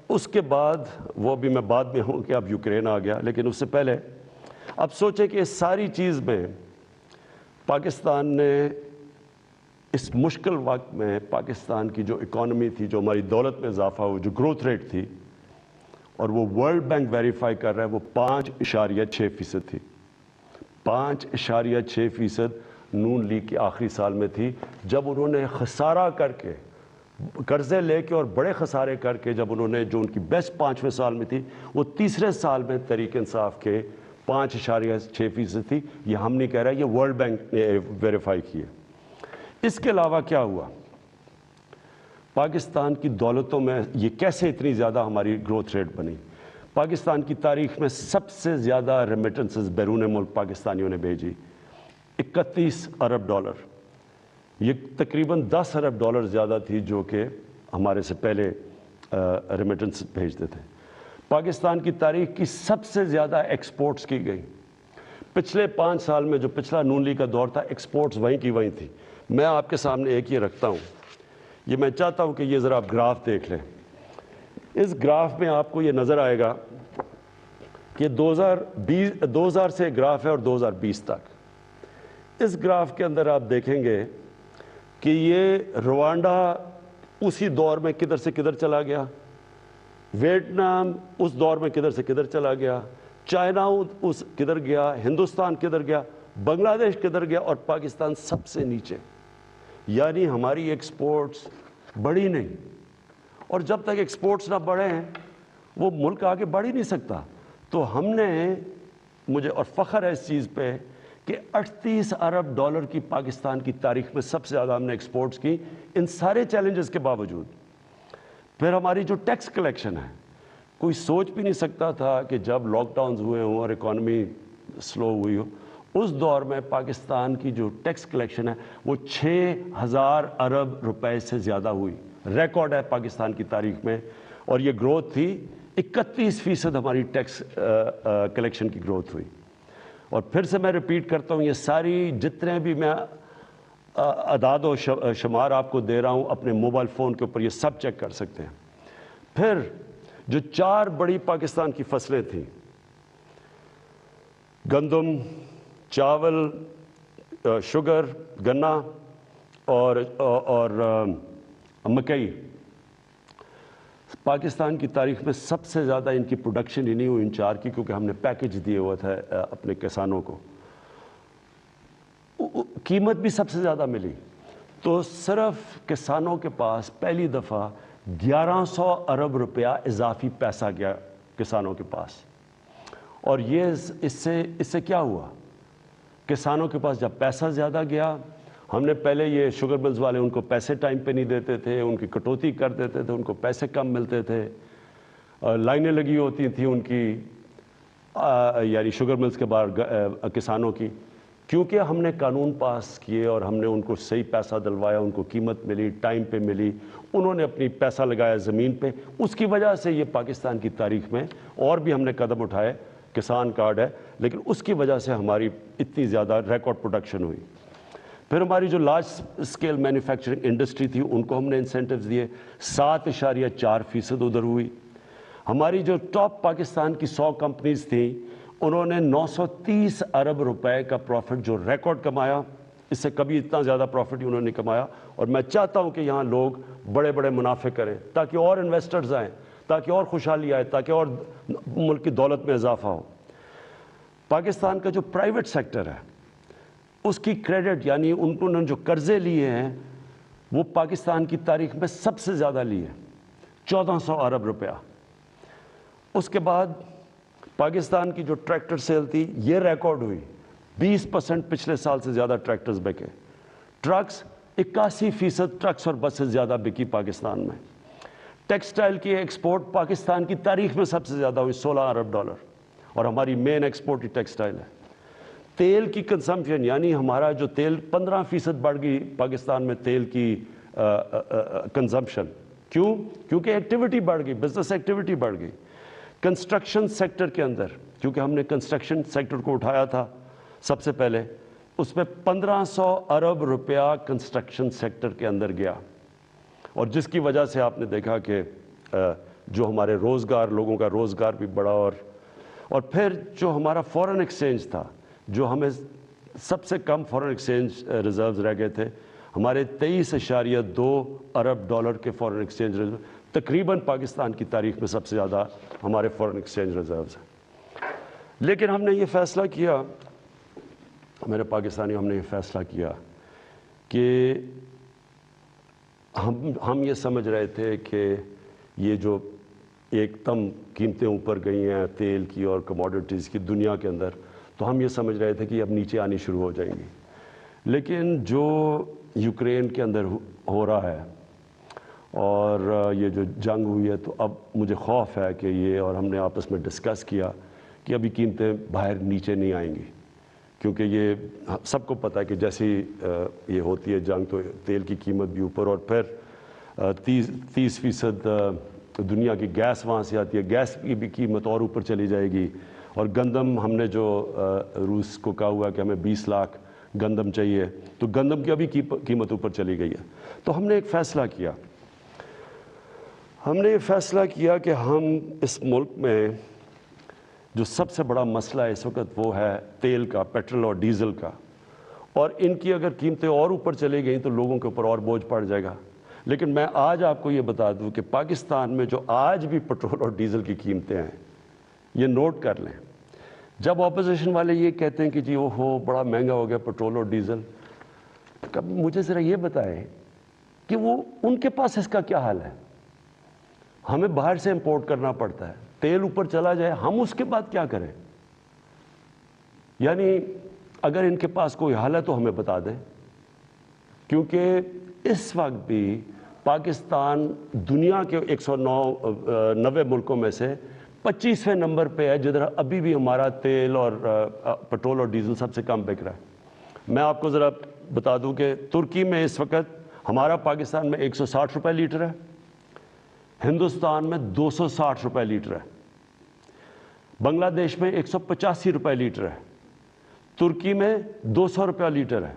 اس کے بعد وہ بھی میں بعد میں ہوں کہ اب یوکرین آ گیا، لیکن اس سے پہلے اب سوچیں کہ اس ساری چیز میں پاکستان نے اس مشکل وقت میں پاکستان کی جو اکانومی تھی، جو ہماری دولت میں اضافہ ہوا، جو گروتھ ریٹ تھی، اور وہ ورلڈ بینک ویریفائی کر رہا ہے، وہ 5.6% تھی۔ 5.6% نون لیگ کے آخری سال میں تھی، جب انہوں نے خسارہ کر کے، قرضے لے کے اور بڑے خسارے کر کے، جب انہوں نے جو ان کی بیسٹ 5ویں سال میں تھی، وہ تیسرے سال میں تحریک انصاف کے 5.6% تھی۔ یہ ہم نہیں کہہ رہے، یہ ورلڈ بینک نے ویریفائی کی ہے۔ اس کے علاوہ کیا ہوا؟ پاکستان کی دولتوں میں یہ کیسے اتنی زیادہ ہماری گروتھ ریٹ بنی؟ پاکستان کی تاریخ میں سب سے زیادہ ریمیٹنسز بیرون ملک پاکستانیوں نے بھیجی، 31 ارب ڈالر۔ یہ تقریباً 10 ارب ڈالر زیادہ تھی جو کہ ہمارے سے پہلے ریمیٹنس بھیجتے تھے۔ پاکستان کی تاریخ کی سب سے زیادہ ایکسپورٹس کی گئی۔ پچھلے 5 سال میں جو پچھلا نون لیگ کا دور تھا، ایکسپورٹس وہیں کی وہیں تھی۔ میں آپ کے سامنے ایک یہ رکھتا ہوں، یہ میں چاہتا ہوں کہ یہ ذرا آپ گراف دیکھ لیں۔ اس گراف میں آپ کو یہ نظر آئے گا کہ 2000 سے گراف ہے اور 2020 تک۔ اس گراف کے اندر آپ دیکھیں گے کہ یہ روانڈا اسی دور میں کدھر سے کدھر چلا گیا، ویتنام اس دور میں کدھر سے کدھر چلا گیا، چائنا اس کدھر گیا، ہندوستان کدھر گیا، بنگلہ دیش کدھر گیا، اور پاکستان سب سے نیچے۔ یعنی ہماری ایکسپورٹس بڑھی نہیں، اور جب تک ایکسپورٹس نہ بڑھے ہیں وہ ملک آگے بڑھ ہی نہیں سکتا۔ تو ہم نے، مجھے اور فخر ہے اس چیز پہ کہ 38 ارب ڈالر کی پاکستان کی تاریخ میں سب سے زیادہ ہم نے ایکسپورٹس کی، ان سارے چیلنجز کے باوجود۔ پھر ہماری جو ٹیکس کلیکشن ہے، کوئی سوچ بھی نہیں سکتا تھا کہ جب لاک ڈاؤنز ہوئے ہوں اور اکانومی سلو ہوئی ہو، اس دور میں پاکستان کی جو ٹیکس کلیکشن ہے وہ 6000 ارب روپے سے زیادہ ہوئی، ریکارڈ ہے پاکستان کی تاریخ میں۔ اور یہ گروتھ تھی 31% ہماری ٹیکس کلیکشن کی گروتھ ہوئی۔ اور پھر سے میں ریپیٹ کرتا ہوں، یہ ساری جتنے بھی میں اعداد و شمار آپ کو دے رہا ہوں اپنے موبائل فون کے اوپر، یہ سب چیک کر سکتے ہیں۔ پھر جو 4 بڑی پاکستان کی فصلیں تھیں، گندم، چاول، شوگر، گنا اور مکئی، پاکستان کی تاریخ میں سب سے زیادہ ان کی پروڈکشن ہی نہیں ہوئی ان 4 کی، کیونکہ ہم نے پیکج دیے ہوا تھا اپنے کسانوں کو۔ قیمت بھی سب سے زیادہ ملی، تو صرف کسانوں کے پاس پہلی دفعہ 1100 ارب روپیہ اضافی پیسہ گیا کسانوں کے پاس۔ اور یہ اس سے کیا ہوا؟ کسانوں کے پاس جب پیسہ زیادہ گیا، ہم نے پہلے یہ شوگر ملز والے ان کو پیسے ٹائم پہ نہیں دیتے تھے، ان کی کٹوتی کر دیتے تھے، ان کو پیسے کم ملتے تھے، لائنیں لگی ہوتی تھیں ان کی، یعنی شوگر ملز کے باہر کسانوں کی، کیونکہ ہم نے قانون پاس کیے اور ہم نے ان کو صحیح پیسہ دلوایا، ان کو قیمت ملی، ٹائم پہ ملی، انہوں نے اپنی پیسہ لگایا زمین پہ، اس کی وجہ سے یہ پاکستان کی تاریخ میں اور بھی ہم نے قدم اٹھائے، کسان کارڈ ہے، لیکن اس کی وجہ سے ہماری اتنی زیادہ ریکارڈ پروڈکشن ہوئی۔ پھر ہماری جو لارج اسکیل مینوفیکچرنگ انڈسٹری تھی ان کو ہم نے انسینٹیوز دیے، 7.4% ادھر ہوئی۔ ہماری جو ٹاپ پاکستان کی 100 کمپنیز تھیں انہوں نے 930 ارب روپے کا پروفٹ جو ریکارڈ کمایا، اس سے کبھی اتنا زیادہ پروفٹ ہی انہوں نے کمایا، اور میں چاہتا ہوں کہ یہاں لوگ بڑے بڑے منافع کریں تاکہ اور انویسٹرز آئیں، تاکہ اور خوشحالی آئے، تاکہ اور ملک کی دولت میں اضافہ ہو۔ پاکستان کا جو پرائیویٹ سیکٹر ہے اس کی کریڈٹ یعنی انہوں نے جو قرضے لیے ہیں وہ پاکستان کی تاریخ میں سب سے زیادہ لیے، 1400 ارب روپیہ۔ اس کے بعد پاکستان کی جو ٹریکٹر سیل تھی یہ ریکارڈ ہوئی، 20% پچھلے سال سے زیادہ ٹریکٹرز بکے۔ ٹرکس 81% ٹرکس اور بسز زیادہ بکی پاکستان میں۔ ٹیکسٹائل کی ایکسپورٹ پاکستان کی تاریخ میں سب سے زیادہ ہوئی، 16 ارب ڈالر، اور ہماری مین ایکسپورٹ ہی ٹیکسٹائل ہے۔ تیل کی کنزمپشن یعنی ہمارا جو تیل 15% بڑھ گئی پاکستان میں تیل کی کنزمپشن، کیونکہ ایکٹیویٹی بڑھ گئی، بزنس ایکٹیویٹی بڑھ گئی۔ کنسٹرکشن سیکٹر کے اندر، کیونکہ ہم نے کنسٹرکشن سیکٹر کو اٹھایا تھا سب سے پہلے، اس میں 1500 ارب روپیہ کنسٹرکشن سیکٹر کے اندر گیا، اور جس کی وجہ سے آپ نے دیکھا کہ جو ہمارے روزگار، لوگوں کا روزگار بھی بڑھا، اور پھر جو ہمارا فورن ایکسچینج تھا، جو ہمیں سب سے کم فورن ایکسچینج ریزروز رہ گئے تھے، ہمارے 23.2 ارب ڈالر کے فورن ایکسچینج ریزرو، تقریباً پاکستان کی تاریخ میں سب سے زیادہ ہمارے فورن ایکسچینج ریزروز ہیں۔ لیکن ہم نے یہ فیصلہ کیا، میرے پاکستانیوں، ہم نے یہ فیصلہ کیا کہ ہم یہ سمجھ رہے تھے کہ یہ جو ایک دم قیمتیں اوپر گئی ہیں تیل کی اور کموڈٹیز کی دنیا کے اندر، تو ہم یہ سمجھ رہے تھے کہ یہ اب نیچے آنی شروع ہو جائیں گی۔ لیکن جو یوکرین کے اندر ہو رہا ہے اور یہ جو جنگ ہوئی ہے، تو اب مجھے خوف ہے کہ یہ، اور ہم نے آپس میں ڈسکس کیا کہ ابھی قیمتیں باہر نیچے نہیں آئیں گی، کیونکہ یہ سب کو پتہ ہے کہ جیسی یہ ہوتی ہے جنگ تو تیل کی قیمت بھی اوپر، اور پھر 30% دنیا کی گیس وہاں سے آتی ہے، گیس کی بھی قیمت اور اوپر چلی جائے گی، اور گندم ہم نے جو روس کو کہا ہوا کہ ہمیں 20 لاکھ گندم چاہیے، تو گندم کی ابھی قیمت اوپر چلی گئی ہے۔ تو ہم نے ایک فیصلہ کیا، ہم نے یہ فیصلہ کیا کہ ہم اس ملک میں جو سب سے بڑا مسئلہ ہے اس وقت وہ ہے تیل کا، پیٹرول اور ڈیزل کا، اور ان کی اگر قیمتیں اور اوپر چلی گئیں تو لوگوں کے اوپر اور بوجھ پڑ جائے گا۔ لیکن میں آج آپ کو یہ بتا دوں کہ پاکستان میں جو آج بھی پیٹرول اور ڈیزل کی قیمتیں ہیں، یہ نوٹ کر لیں۔ جب اپوزیشن والے یہ کہتے ہیں کہ جی وہ بڑا مہنگا ہو گیا پیٹرول اور ڈیزل، تو مجھے ذرا یہ بتائیں کہ وہ ان کے پاس اس کا کیا حال ہے؟ ہمیں باہر سے امپورٹ کرنا پڑتا ہے، تیل اوپر چلا جائے ہم اس کے بعد کیا کریں؟ یعنی اگر ان کے پاس کوئی حل ہے تو ہمیں بتا دیں، کیونکہ اس وقت بھی پاکستان دنیا کے 190 ملکوں میں سے 25ویں نمبر پہ ہے جدھر ابھی بھی ہمارا تیل اور پیٹرول اور ڈیزل سب سے کم بک رہا ہے۔ میں آپ کو ذرا بتا دوں کہ ترکی میں اس وقت ہمارا پاکستان میں 160 روپے لیٹر ہے، ہندوستان میں 260 روپے لیٹر ہے، بنگلہ دیش میں 185 روپے لیٹر ہے، ترکی میں 200 روپے لیٹر ہے،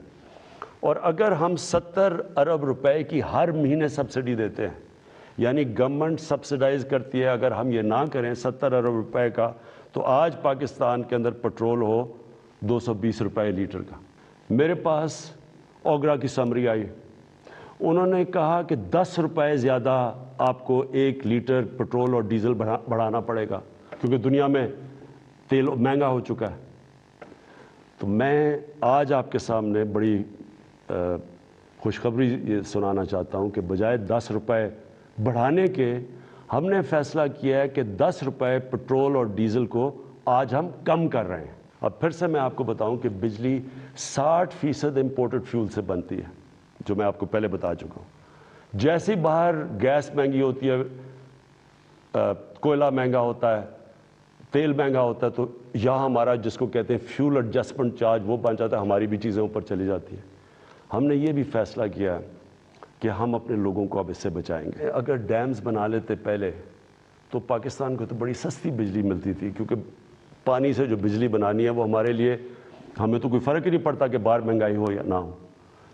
اور اگر ہم 70 ارب روپے کی ہر مہینے سبسڈی دیتے ہیں، یعنی گورنمنٹ سبسڈائز کرتی ہے، اگر ہم یہ نہ کریں 70 ارب روپے کا، تو آج پاکستان کے اندر پیٹرول ہو 220 روپے لیٹر کا۔ میرے پاس اوگرا کی سمری آئی، انہوں نے کہا کہ 10 روپے زیادہ آپ کو 1 لیٹر پیٹرول اور ڈیزل بڑھانا پڑے گا، کیونکہ دنیا میں تیل مہنگا ہو چکا ہے۔ تو میں آج آپ کے سامنے بڑی خوشخبری یہ سنانا چاہتا ہوں کہ بجائے 10 روپے بڑھانے کے، ہم نے فیصلہ کیا ہے کہ 10 روپے پیٹرول اور ڈیزل کو آج ہم کم کر رہے ہیں۔ اب پھر سے میں آپ کو بتاؤں کہ بجلی 60% امپورٹڈ فیول سے بنتی ہے، جو میں آپ کو پہلے بتا چکا ہوں۔ جیسے باہر گیس مہنگی ہوتی ہے، کوئلہ مہنگا ہوتا ہے، تیل مہنگا ہوتا ہے تو یہاں ہمارا جس کو کہتے ہیں فیول ایڈجسٹمنٹ چارج وہ بن جاتا ہے, ہماری بھی چیزیں اوپر چلی جاتی ہیں. ہم نے یہ بھی فیصلہ کیا کہ ہم اپنے لوگوں کو اب اس سے بچائیں گے. اگر ڈیمز بنا لیتے پہلے تو پاکستان کو تو بڑی سستی بجلی ملتی تھی, کیونکہ پانی سے جو بجلی بنانی ہے وہ ہمارے لیے, ہمیں تو کوئی فرق ہی نہیں پڑتا کہ باہر مہنگائی ہو یا نہ ہو.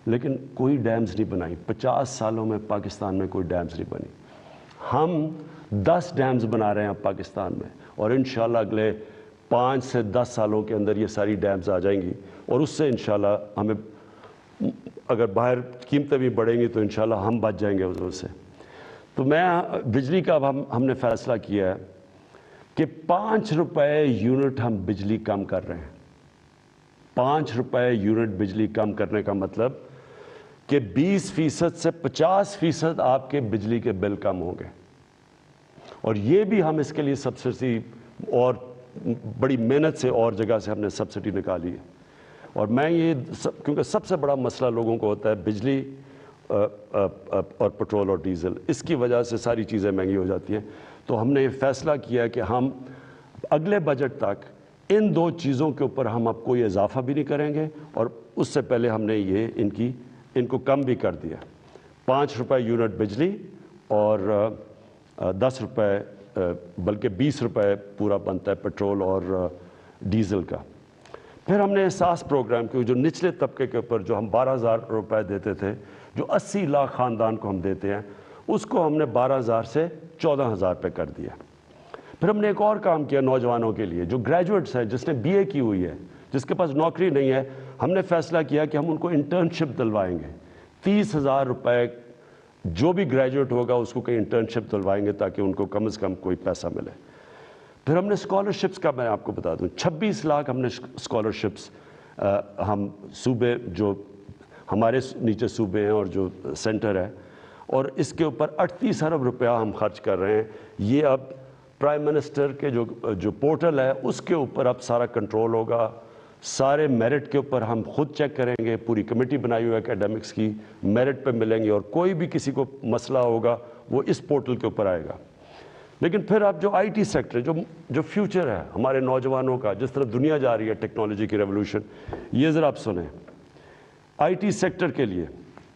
لیکن کوئی ڈیمز نہیں بنائی, 50 سالوں میں پاکستان میں کوئی ڈیمز نہیں بنی. ہم 10 ڈیمز بنا رہے ہیں اب پاکستان میں, اور انشاءاللہ اگلے 5 سے 10 سالوں کے اندر یہ ساری ڈیمز آ جائیں گی, اور اس سے انشاءاللہ ہمیں اگر باہر قیمتیں بھی بڑھیں گی تو انشاءاللہ ہم بچ جائیں گے اس سے. تو میں بجلی کا اب ہم نے فیصلہ کیا ہے کہ 5 روپے یونٹ ہم بجلی کم کر رہے ہیں. 5 روپے یونٹ بجلی کم کرنے کا مطلب کہ 20% سے 50% آپ کے بجلی کے بل کم ہوں گے. اور یہ بھی ہم اس کے لیے سبسڈی اور بڑی محنت سے اور جگہ سے ہم نے سبسڈی نکالی ہے. اور میں یہ کیونکہ سب سے بڑا مسئلہ لوگوں کو ہوتا ہے بجلی اور پٹرول اور ڈیزل, اس کی وجہ سے ساری چیزیں مہنگی ہو جاتی ہیں. تو ہم نے یہ فیصلہ کیا کہ ہم اگلے بجٹ تک ان 2 چیزوں کے اوپر ہم اب کوئی اضافہ بھی نہیں کریں گے, اور اس سے پہلے ہم نے ان کو کم بھی کر دیا. 5 روپے یونٹ بجلی اور 10 روپے بلکہ 20 روپے پورا بنتا ہے پٹرول اور ڈیزل کا. پھر ہم نے احساس پروگرام کی, جو نچلے طبقے کے اوپر جو ہم 12,000 روپے دیتے تھے, جو 80 لاکھ خاندان کو ہم دیتے ہیں, اس کو ہم نے 12,000 سے 14,000 پہ کر دیا. پھر ہم نے ایک اور کام کیا نوجوانوں کے لیے جو گریجویٹس ہیں, جس نے BA کی ہوئی ہے, جس کے پاس نوکری نہیں ہے. ہم نے فیصلہ کیا کہ ہم ان کو انٹرنشپ دلوائیں گے. 30,000 روپے جو بھی گریجویٹ ہوگا اس کو کہیں انٹرنشپ دلوائیں گے تاکہ ان کو کم از کم کوئی پیسہ ملے. پھر ہم نے اسکالرشپس کا میں آپ کو بتا دوں 26 لاکھ ہم نے اسکالرشپس ہم صوبے جو ہمارے نیچے صوبے ہیں اور جو سینٹر ہے, اور اس کے اوپر 38 ارب روپیہ ہم خرچ کر رہے ہیں. یہ اب پرائم منسٹر کے جو پورٹل ہے اس کے اوپر اب سارا کنٹرول ہوگا. سارے میرٹ کے اوپر ہم خود چیک کریں گے, پوری کمیٹی بنائی ہوئی ہے اکیڈمکس کی, میرٹ پہ ملیں گے, اور کوئی بھی کسی کو مسئلہ ہوگا وہ اس پورٹل کے اوپر آئے گا. لیکن پھر اب جو IT سیکٹر جو فیوچر ہے ہمارے نوجوانوں کا, جس طرح دنیا جا رہی ہے ٹیکنالوجی کی ریولوشن, یہ ذرا آپ سنیں. IT سیکٹر کے لیے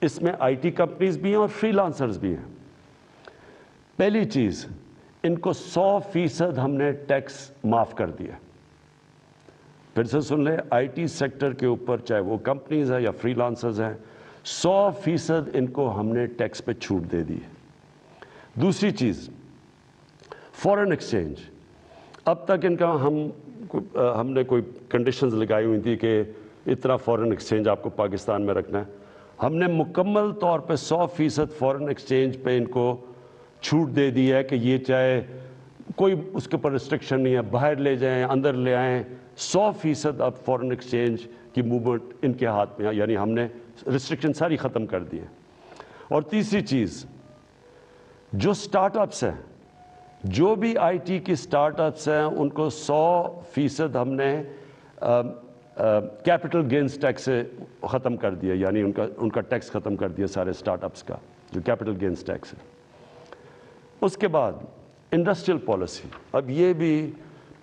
اس میں IT کمپنیز بھی ہیں اور فری لانسرز بھی ہیں. پہلی چیز, ان کو 100% ہم نے ٹیکس معاف کر دیا. پھر سے سن لیں, IT سیکٹر کے اوپر چاہے وہ کمپنیز ہیں یا فری لانسرز ہیں, 100% ان کو ہم نے ٹیکس پہ چھوٹ دے دی ہے. دوسری چیز, فورن ایکسچینج. اب تک ان کا ہم نے کوئی کنڈیشنز لگائی ہوئی تھی کہ اتنا فورن ایکسچینج آپ کو پاکستان میں رکھنا ہے. ہم نے مکمل طور پہ 100% فورن ایکسچینج پہ ان کو چھوٹ دے دی ہے کہ یہ چاہے کوئی اس کے اوپر ریسٹرکشن نہیں ہے, باہر لے جائیں اندر لے آئیں, 100% اب فورن ایکسچینج کی موومنٹ ان کے ہاتھ میں ہے. یعنی ہم نے ریسٹرکشن ساری ختم کر دی ہے. اور تیسری چیز, جو سٹارٹ اپس ہیں, جو بھی IT کی سٹارٹ اپس ہیں, ان کو 100% ہم نے کیپٹل گینز ٹیکس سے ختم کر دیا. یعنی ان کا ٹیکس ختم کر دیا سارے سٹارٹ اپس کا, جو کیپٹل گینز ٹیکس ہے. اس کے بعد انڈسٹریل پالیسی. اب یہ بھی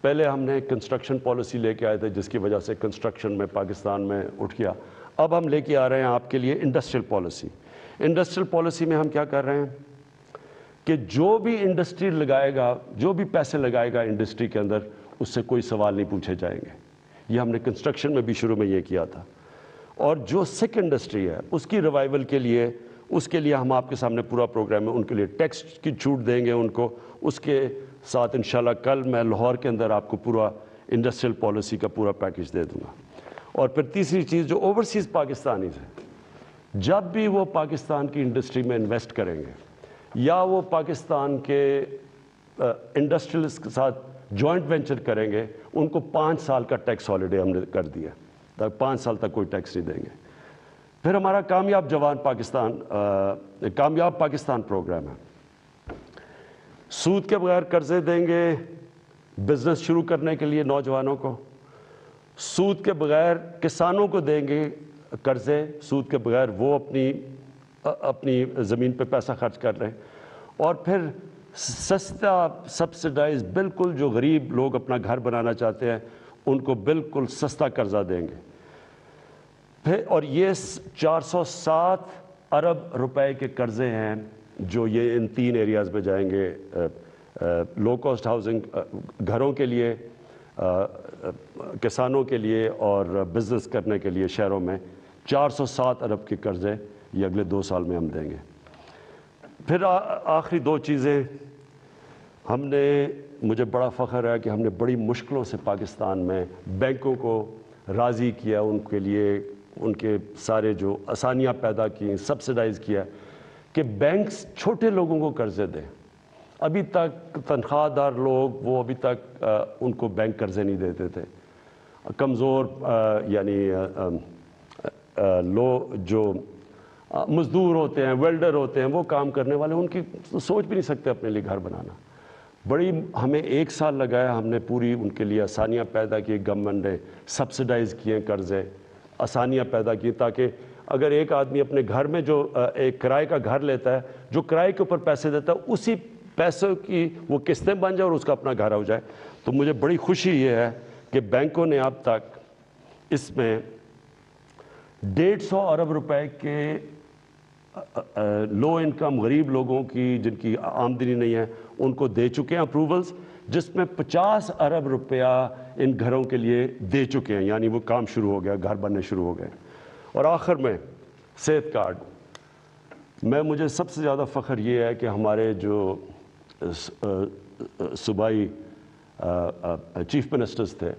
پہلے ہم نے کنسٹرکشن پالیسی لے کے آئے تھے جس کی وجہ سے کنسٹرکشن میں پاکستان میں اٹھ گیا. اب ہم لے کے آ رہے ہیں آپ کے لیے انڈسٹریل پالیسی. انڈسٹریل پالیسی میں ہم کیا کر رہے ہیں کہ جو بھی انڈسٹری لگائے گا, جو بھی پیسے لگائے گا انڈسٹری کے اندر, اس سے کوئی سوال نہیں پوچھے جائیں گے. یہ ہم نے کنسٹرکشن میں بھی شروع میں یہ کیا تھا. اور جو سکھ انڈسٹری ہے اس کی ریوائول کے لیے, اس کے لیے ہم آپ کے سامنے پورا پروگرام ہے. ان کے لیے ٹیکس کی چھوٹ دیں گے ان کو. اس کے ساتھ انشاءاللہ کل میں لاہور کے اندر آپ کو پورا انڈسٹریل پالیسی کا پورا پیکج دے دوں گا. اور پھر تیسری چیز, جو اوورسیز پاکستانیز ہیں, جب بھی وہ پاکستان کی انڈسٹری میں انویسٹ کریں گے یا وہ پاکستان کے انڈسٹریلس کے ساتھ جوائنٹ وینچر کریں گے, ان کو 5 سال کا ٹیکس ہالیڈے ہم نے کر دیا, تاکہ 5 سال تک کوئی ٹیکس نہیں دیں گے. پھر ہمارا کامیاب پاکستان پروگرام ہے. سود کے بغیر قرضے دیں گے بزنس شروع کرنے کے لیے نوجوانوں کو. سود کے بغیر کسانوں کو دیں گے قرضے, سود کے بغیر وہ اپنی زمین پہ پیسہ خرچ کر رہے ہیں. اور پھر سستا سبسڈائز بالکل جو غریب لوگ اپنا گھر بنانا چاہتے ہیں ان کو بالکل سستا قرضہ دیں گے. پھر اور یہ 407 ارب روپے کے قرضے ہیں جو یہ ان 3 ایریاز میں جائیں گے. لو کاسٹ ہاؤسنگ گھروں کے لیے, کسانوں کے لیے اور بزنس کرنے کے لیے شہروں میں 407 ارب کے قرضے یہ اگلے 2 سال میں ہم دیں گے. پھر آخری 2 چیزیں ہم نے, مجھے بڑا فخر ہے کہ ہم نے بڑی مشکلوں سے پاکستان میں بینکوں کو راضی کیا, ان کے لیے ان کے سارے جو آسانیاں پیدا کی, سبسڈائز کیا کہ بینکس چھوٹے لوگوں کو قرضے دیں. ابھی تک تنخواہ دار لوگ وہ ابھی تک ان کو بینک قرضے نہیں دیتے تھے. کمزور یعنی جو مزدور ہوتے ہیں, ویلڈر ہوتے ہیں, وہ کام کرنے والے, ان کی سوچ بھی نہیں سکتے اپنے لیے گھر بنانا. بڑی ہمیں 1 سال لگایا, ہم نے پوری ان کے لیے آسانیاں پیدا کی, گورنمنٹ نے سبسڈائز کیے قرضے, آسانیاں پیدا کی تاکہ اگر ایک آدمی اپنے گھر میں جو ایک کرائے کا گھر لیتا ہے, جو کرائے کے اوپر پیسے دیتا ہے, اسی پیسوں کی وہ قسطیں بن جائے اور اس کا اپنا گھر ہو جائے. تو مجھے بڑی خوشی یہ ہے کہ بینکوں نے اب تک اس میں 150 ارب روپے کے لو انکم غریب لوگوں کی جن کی آمدنی نہیں ہے ان کو دے چکے ہیں اپروولز, جس میں 50 ارب روپیہ ان گھروں کے لیے دے چکے ہیں, یعنی وہ کام شروع ہو گیا, گھر بننے شروع ہو گئے. اور آخر میں صحت کارڈ, مجھے سب سے زیادہ فخر یہ ہے کہ ہمارے جو صوبائی چیف منسٹرز تھے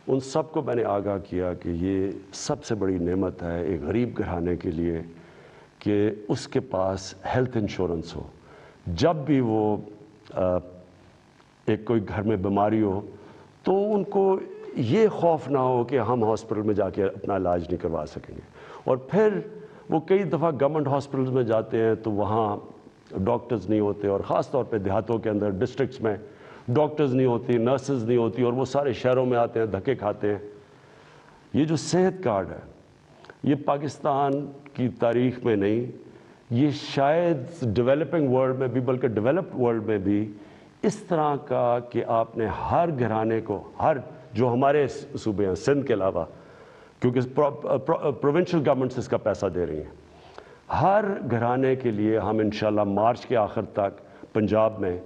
ان سب کو میں نے آگاہ کیا کہ یہ سب سے بڑی نعمت ہے ایک غریب گھرانے کے لیے کہ اس کے پاس ہیلتھ انشورنس ہو. جب بھی وہ ایک کوئی گھر میں بیماری ہو تو ان کو یہ خوف نہ ہو کہ ہم ہاسپٹل میں جا کے اپنا علاج نہیں کروا سکیں گے. اور پھر وہ کئی دفعہ گورنمنٹ ہاسپٹلز میں جاتے ہیں تو وہاں ڈاکٹرز نہیں ہوتے, اور خاص طور پہ دیہاتوں کے اندر ڈسٹرکٹس میں ڈاکٹرز نہیں ہوتی, نرسز نہیں ہوتی, اور وہ سارے شہروں میں آتے ہیں, دھکے کھاتے ہیں. یہ جو صحت کارڈ ہے یہ پاکستان کی تاریخ میں نہیں, یہ شاید ڈیولپنگ ورلڈ میں بھی, بلکہ ڈیولپڈ ورلڈ میں بھی اس طرح کا کہ آپ نے ہر گھرانے کو, ہر جو ہمارے صوبے ہیں سندھ کے علاوہ, کیونکہ پروونشل گورنمنٹس اس کا پیسہ دے رہی ہیں, ہر گھرانے کے لیے ہم انشاءاللہ مارچ کے آخر تک پنجاب میں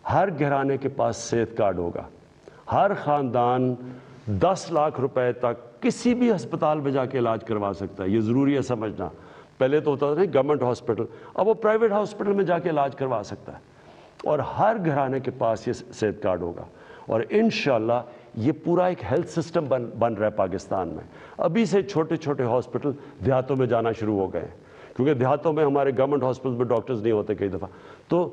ہر گھرانے کے پاس صحت کارڈ ہوگا. ہر خاندان 10 لاکھ روپے تک کسی بھی ہسپتال میں جا کے علاج کروا سکتا ہے. یہ ضروری ہے سمجھنا, پہلے تو ہوتا تھا نہیں گورنمنٹ ہاسپٹل, اب وہ پرائیویٹ ہاسپٹل میں جا کے علاج کروا سکتا ہے. اور ہر گھرانے کے پاس یہ صحت کارڈ ہوگا, اور انشاءاللہ یہ پورا ایک ہیلتھ سسٹم بن رہا ہے پاکستان میں. ابھی سے چھوٹے چھوٹے ہاسپٹل دیہاتوں میں جانا شروع ہو گئے ہیں, کیونکہ دیہاتوں میں ہمارے گورنمنٹ ہاسپٹل میں ڈاکٹرز نہیں ہوتے کئی دفعہ, تو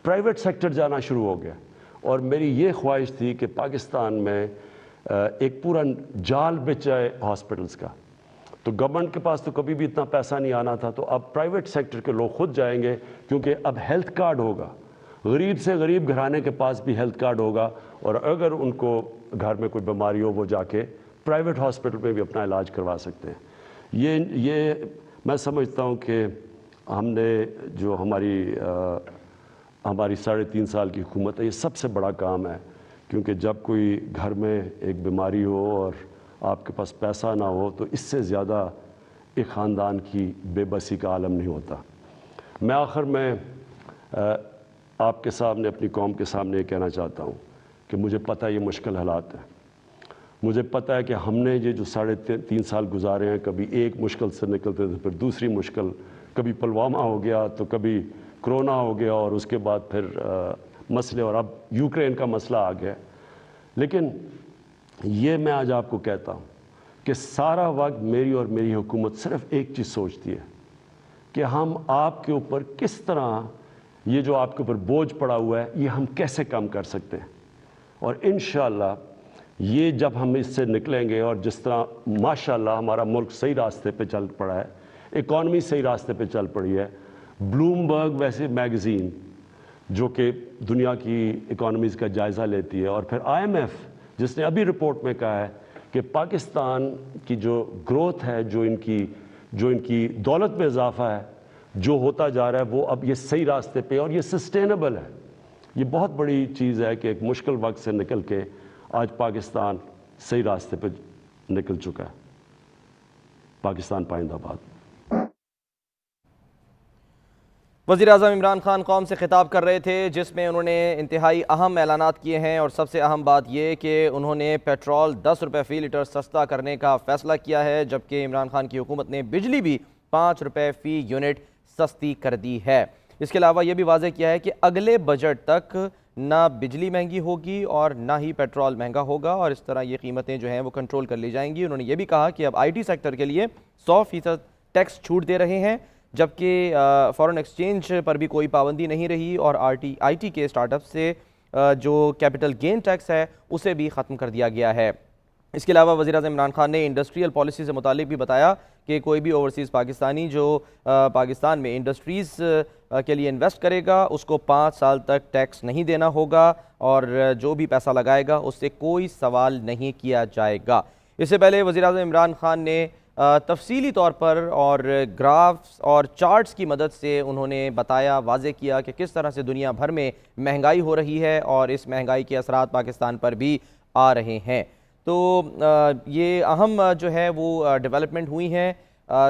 پرائیویٹ سیکٹر جانا شروع ہو گیا. اور میری یہ خواہش تھی کہ پاکستان میں ایک پورا جال بچ جائے ہاسپٹلز کا. تو گورنمنٹ کے پاس تو کبھی بھی اتنا پیسہ نہیں آنا تھا, تو اب پرائیویٹ سیکٹر کے لوگ خود جائیں گے, کیونکہ اب ہیلتھ کارڈ ہوگا. غریب سے غریب گھرانے کے پاس بھی ہیلتھ کارڈ ہوگا, اور اگر ان کو گھر میں کوئی بیماری ہو وہ جا کے پرائیویٹ ہاسپٹل میں بھی اپنا علاج کروا سکتے ہیں. یہ میں سمجھتا ہوں کہ ہم نے جو ہماری 3.5 سال کی حکومت ہے, یہ سب سے بڑا کام ہے. کیونکہ جب کوئی گھر میں ایک بیماری ہو اور آپ کے پاس پیسہ نہ ہو تو اس سے زیادہ ایک خاندان کی بے بسی کا عالم نہیں ہوتا. میں آخر میں آپ کے سامنے, اپنی قوم کے سامنے یہ کہنا چاہتا ہوں کہ مجھے پتہ ہے یہ مشکل حالات ہیں. مجھے پتہ ہے کہ ہم نے یہ جو 3.5 سال گزارے ہیں, کبھی ایک مشکل سے نکلتے تھے, پھر دوسری مشکل, کبھی پلوامہ ہو گیا تو کبھی کرونا ہو گیا, اور اس کے بعد پھر مسئلے, اور اب یوکرین کا مسئلہ آ گیا. لیکن یہ میں آج آپ کو کہتا ہوں کہ سارا وقت میری اور میری حکومت صرف ایک چیز سوچتی ہے کہ ہم آپ کے اوپر کس طرح یہ جو آپ کے اوپر بوجھ پڑا ہوا ہے یہ ہم کیسے کم کر سکتے ہیں. اور انشاءاللہ یہ جب ہم اس سے نکلیں گے, اور جس طرح ماشاءاللہ ہمارا ملک صحیح راستے پہ چل پڑا ہے, اکانومی صحیح راستے پہ چل پڑی ہے. بلومبرگ ویسے میگزین جو کہ دنیا کی اکانومیز کا جائزہ لیتی ہے, اور پھر IMF جس نے ابھی رپورٹ میں کہا ہے کہ پاکستان کی جو گروتھ ہے, جو ان کی دولت میں اضافہ ہے جو ہوتا جا رہا ہے, وہ اب یہ صحیح راستے پہ اور یہ سسٹینیبل ہے. یہ بہت بڑی چیز ہے کہ ایک مشکل وقت سے نکل کے آج پاکستان صحیح راستے پہ نکل چکا ہے. پاکستان پائندہ باد. وزیر اعظم عمران خان قوم سے خطاب کر رہے تھے جس میں انہوں نے انتہائی اہم اعلانات کیے ہیں، اور سب سے اہم بات یہ کہ انہوں نے پیٹرول 10 روپے فی لیٹر سستا کرنے کا فیصلہ کیا ہے، جبکہ عمران خان کی حکومت نے بجلی بھی 5 روپے فی یونٹ سستی کر دی ہے. اس کے علاوہ یہ بھی واضح کیا ہے کہ اگلے بجٹ تک نہ بجلی مہنگی ہوگی اور نہ ہی پیٹرول مہنگا ہوگا، اور اس طرح یہ قیمتیں جو ہیں وہ کنٹرول کر لی جائیں گی. انہوں نے یہ بھی کہا کہ اب آئی ٹی سیکٹر کے لیے 100% ٹیکس چھوٹ دے رہے ہیں، جبکہ فارن ایکسچینج پر بھی کوئی پابندی نہیں رہی، اور آئی ٹی کے سٹارٹ اپ سے جو کیپٹل گین ٹیکس ہے اسے بھی ختم کر دیا گیا ہے. اس کے علاوہ وزیر اعظم عمران خان نے انڈسٹریل پالیسی سے متعلق بھی بتایا کہ کوئی بھی اوورسیز پاکستانی جو پاکستان میں انڈسٹریز کے لیے انویسٹ کرے گا اس کو 5 سال تک ٹیکس نہیں دینا ہوگا، اور جو بھی پیسہ لگائے گا اس سے کوئی سوال نہیں کیا جائے گا. اس سے پہلے وزیر اعظم عمران خان نے تفصیلی طور پر اور گرافس اور چارٹس کی مدد سے انہوں نے بتایا، واضح کیا کہ کس طرح سے دنیا بھر میں مہنگائی ہو رہی ہے اور اس مہنگائی کے اثرات پاکستان پر بھی آ رہے ہیں. تو یہ اہم جو ہے وہ ڈیولپمنٹ ہوئی ہیں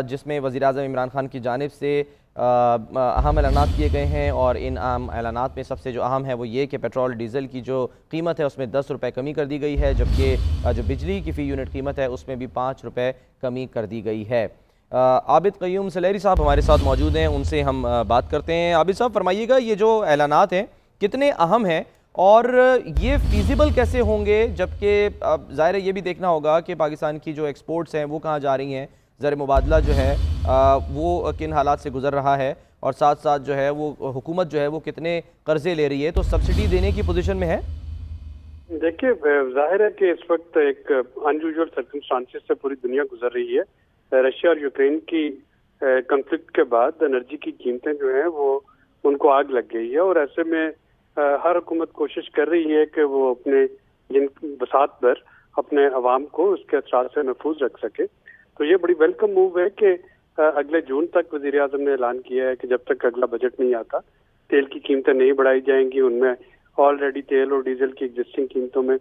جس میں وزیر اعظم عمران خان کی جانب سے اہم اعلانات کیے گئے ہیں، اور ان اہم اعلانات میں سب سے جو اہم ہے وہ یہ کہ پیٹرول ڈیزل کی جو قیمت ہے اس میں 10 روپے کمی کر دی گئی ہے، جبکہ جو بجلی کی فی یونٹ قیمت ہے اس میں بھی 5 روپے کمی کر دی گئی ہے. عابد قیوم سلیری صاحب ہمارے ساتھ موجود ہیں، ان سے ہم بات کرتے ہیں. عابد صاحب فرمائیے گا یہ جو اعلانات ہیں کتنے اہم ہیں اور یہ فیزیبل کیسے ہوں گے، جبکہ ظاہر ہے یہ بھی دیکھنا ہوگا کہ پاکستان کی جو ایکسپورٹس ہیں وہ کہاں جا رہی ہیں، زر مبادلہ جو ہے وہ کن حالات سے گزر رہا ہے، اور ساتھ ساتھ جو ہے وہ حکومت جو ہے وہ کتنے قرضے لے رہی ہے، تو سبسڈی دینے کی پوزیشن میں ہے؟ دیکھیے ظاہر ہے کہ اس وقت ایک انیوژل سرکمسٹانسز سے پوری دنیا گزر رہی ہے. رشیا اور یوکرین کی کنفلکٹ کے بعد انرجی کی قیمتیں جو ہیں وہ ان کو آگ لگ گئی ہے، اور ایسے میں ہر حکومت کوشش کر رہی ہے کہ وہ اپنے جن بساط پر اپنے عوام کو اس کے اثرات سے محفوظ رکھ سکے. تو یہ بڑی ویلکم موو ہے کہ اگلے جون تک وزیر اعظم نے اعلان کیا ہے کہ جب تک اگلا بجٹ نہیں آتا تیل کی قیمتیں نہیں بڑھائی جائیں گی. ان میں آلریڈی تیل اور ڈیزل کی ایگزسٹنگ قیمتوں میں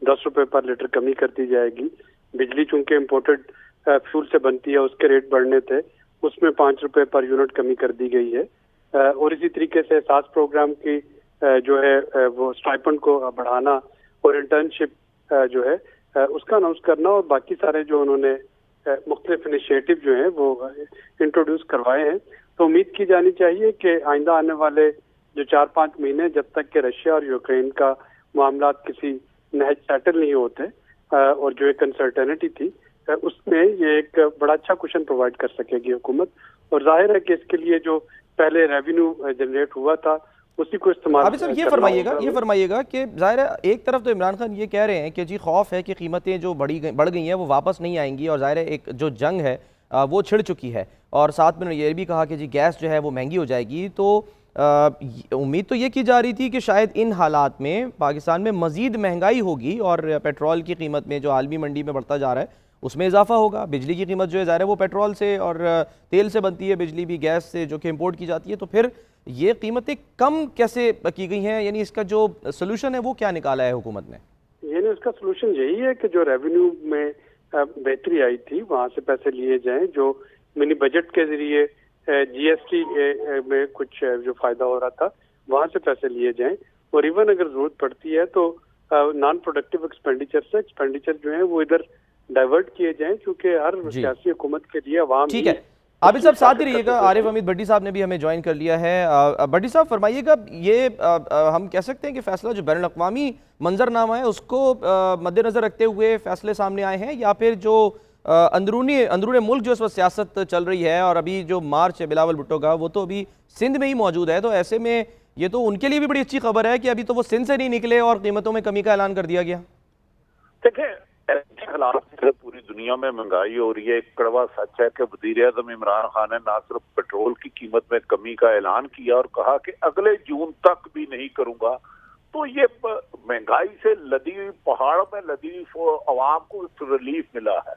10 روپے پر لیٹر کمی کر دی جائے گی. بجلی چونکہ امپورٹڈ فیول سے بنتی ہے اس کے ریٹ بڑھنے تھے، اس میں 5 روپے پر یونٹ کمی کر دی گئی ہے. اور اسی طریقے سے احساس پروگرام کی جو ہے وہ اسٹائپنڈ کو بڑھانا اور انٹرنشپ جو ہے اس کا اناؤنس کرنا، اور باقی سارے جو انہوں نے مختلف انیشیٹو جو ہیں وہ انٹروڈیوس کروائے ہیں. تو امید کی جانی چاہیے کہ آئندہ آنے والے جو 4-5 مہینے جب تک کہ رشیا اور یوکرین کا معاملات کسی نہج سیٹل نہیں ہوتے اور جو ایک انسرٹینٹی تھی اس میں یہ ایک بڑا اچھا کوشن پرووائڈ کر سکے گی حکومت. اور ظاہر ہے کہ اس کے لیے جو پہلے ریونیو جنریٹ ہوا تھا اسی کو استعمال عابد صاحب یہ فرمائیے گا کہ ظاہر ہے ایک طرف تو عمران خان یہ کہہ رہے ہیں کہ جی خوف ہے کہ قیمتیں جو بڑھ گئی ہیں وہ واپس نہیں آئیں گی، اور ظاہر ہے ایک جو جنگ ہے وہ چھڑ چکی ہے، اور ساتھ میں یہ بھی کہا کہ جی گیس جو ہے وہ مہنگی ہو جائے گی. تو امید تو یہ کی جا رہی تھی کہ شاید ان حالات میں پاکستان میں مزید مہنگائی ہوگی اور پیٹرول کی قیمت میں جو عالمی منڈی میں بڑھتا جا رہا ہے اس میں اضافہ ہوگا. بجلی کی قیمت جو ہے ظاہر ہے وہ پیٹرول سے اور تیل سے بنتی ہے، بجلی بھی گیس سے جو کہ امپورٹ کی جاتی ہے، تو پھر یہ قیمتیں کم کیسے کی گئی ہیں؟ یعنی اس کا جو سلوشن ہے وہ کیا نکالا ہے حکومت نے؟ یعنی اس کا سلوشن یہی ہے کہ جو ریونیو میں بہتری آئی تھی وہاں سے پیسے لیے جائیں، جو منی بجٹ کے ذریعے جی ایس ٹی میں کچھ جو فائدہ ہو رہا تھا وہاں سے پیسے لیے جائیں، اور ایون اگر ضرورت پڑتی ہے تو نان پروڈکٹیو ایکسپینڈیچر جو ہیں وہ ادھر ڈائیورٹ کیے جائیں، کیونکہ ہر سیاسی حکومت کے لیے عوام ٹھیک ہے. عابد صاحب ساتھ ہی رہیے گا، عارف حمید بھٹی صاحب نے بھی ہمیں جوائن کر لیا ہے. بھٹی صاحب فرمائیے گا یہ ہم کہہ سکتے ہیں کہ فیصلہ جو بین الاقوامی منظر نامہ ہے اس کو مد نظر رکھتے ہوئے فیصلے سامنے آئے ہیں، یا پھر جو اندرون ملک جو اس وقت سیاست چل رہی ہے، اور ابھی جو مارچ ہے بلاول بھٹو کا وہ تو ابھی سندھ میں ہی موجود ہے، تو ایسے میں یہ تو ان کے لیے بھی بڑی اچھی خبر ہے کہ ابھی تو وہ سندھ سے نہیں نکلے اور قیمتوں میں کمی کا اعلان کر دیا گیا. دیکھیں ایسے حالات پوری دنیا میں مہنگائی ہو رہی ہے. ایک کڑوا سچ ہے کہ وزیر اعظم عمران خان نے نہ صرف پیٹرول کی قیمت میں کمی کا اعلان کیا اور کہا کہ اگلے جون تک بھی نہیں کروں گا. تو یہ مہنگائی سے لدی ہوئی پہاڑوں میں لدی ہوئی عوام کو ریلیف ملا ہے.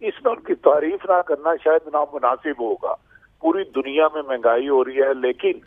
اس میں ان کی تعریف نہ کرنا شاید نامناسب ہوگا. پوری دنیا میں مہنگائی ہو رہی ہے، لیکن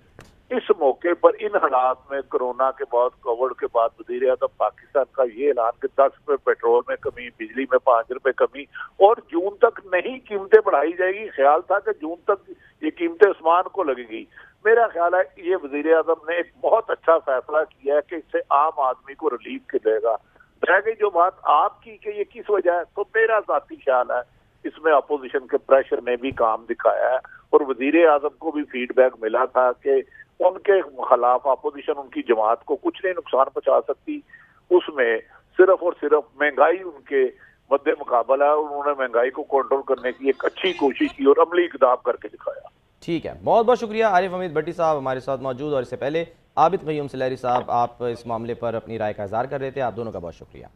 اس موقع پر ان حالات میں کورونا کے بعد کووڈ کے بعد وزیر اعظم پاکستان کا یہ اعلان کہ 10 روپے پیٹرول میں کمی، بجلی میں 5 روپے کمی اور جون تک نہیں قیمتیں بڑھائی جائے گی. خیال تھا کہ جون تک یہ قیمتیں اسمان کو لگے گی. میرا خیال ہے یہ وزیر اعظم نے ایک بہت اچھا فیصلہ کیا ہے کہ اس سے عام آدمی کو ریلیف ملے گا. رہ گئی جو بات آپ کی کہ یہ کس وجہ ہے، تو میرا ذاتی خیال ہے اس میں اپوزیشن کے پریشر نے بھی کام دکھایا ہے اور وزیر اعظم کو بھی فیڈ بیک ملا تھا کہ ان کے خلاف اپوزیشن ان کی جماعت کو کچھ نہیں نقصان پہنچا سکتی. اس میں صرف اور صرف مہنگائی ان کے مد مقابل ہے. انہوں نے مہنگائی کو کنٹرول کرنے کی ایک اچھی کوشش کی اور عملی اقدام کر کے دکھایا. ٹھیک ہے، بہت بہت شکریہ. عارف حمید بھٹی صاحب ہمارے ساتھ موجود، اور اس سے پہلے عابد قیوم سلیری صاحب آپ اس معاملے پر اپنی رائے کا اظہار کر رہے تھے. آپ دونوں کا بہت شکریہ.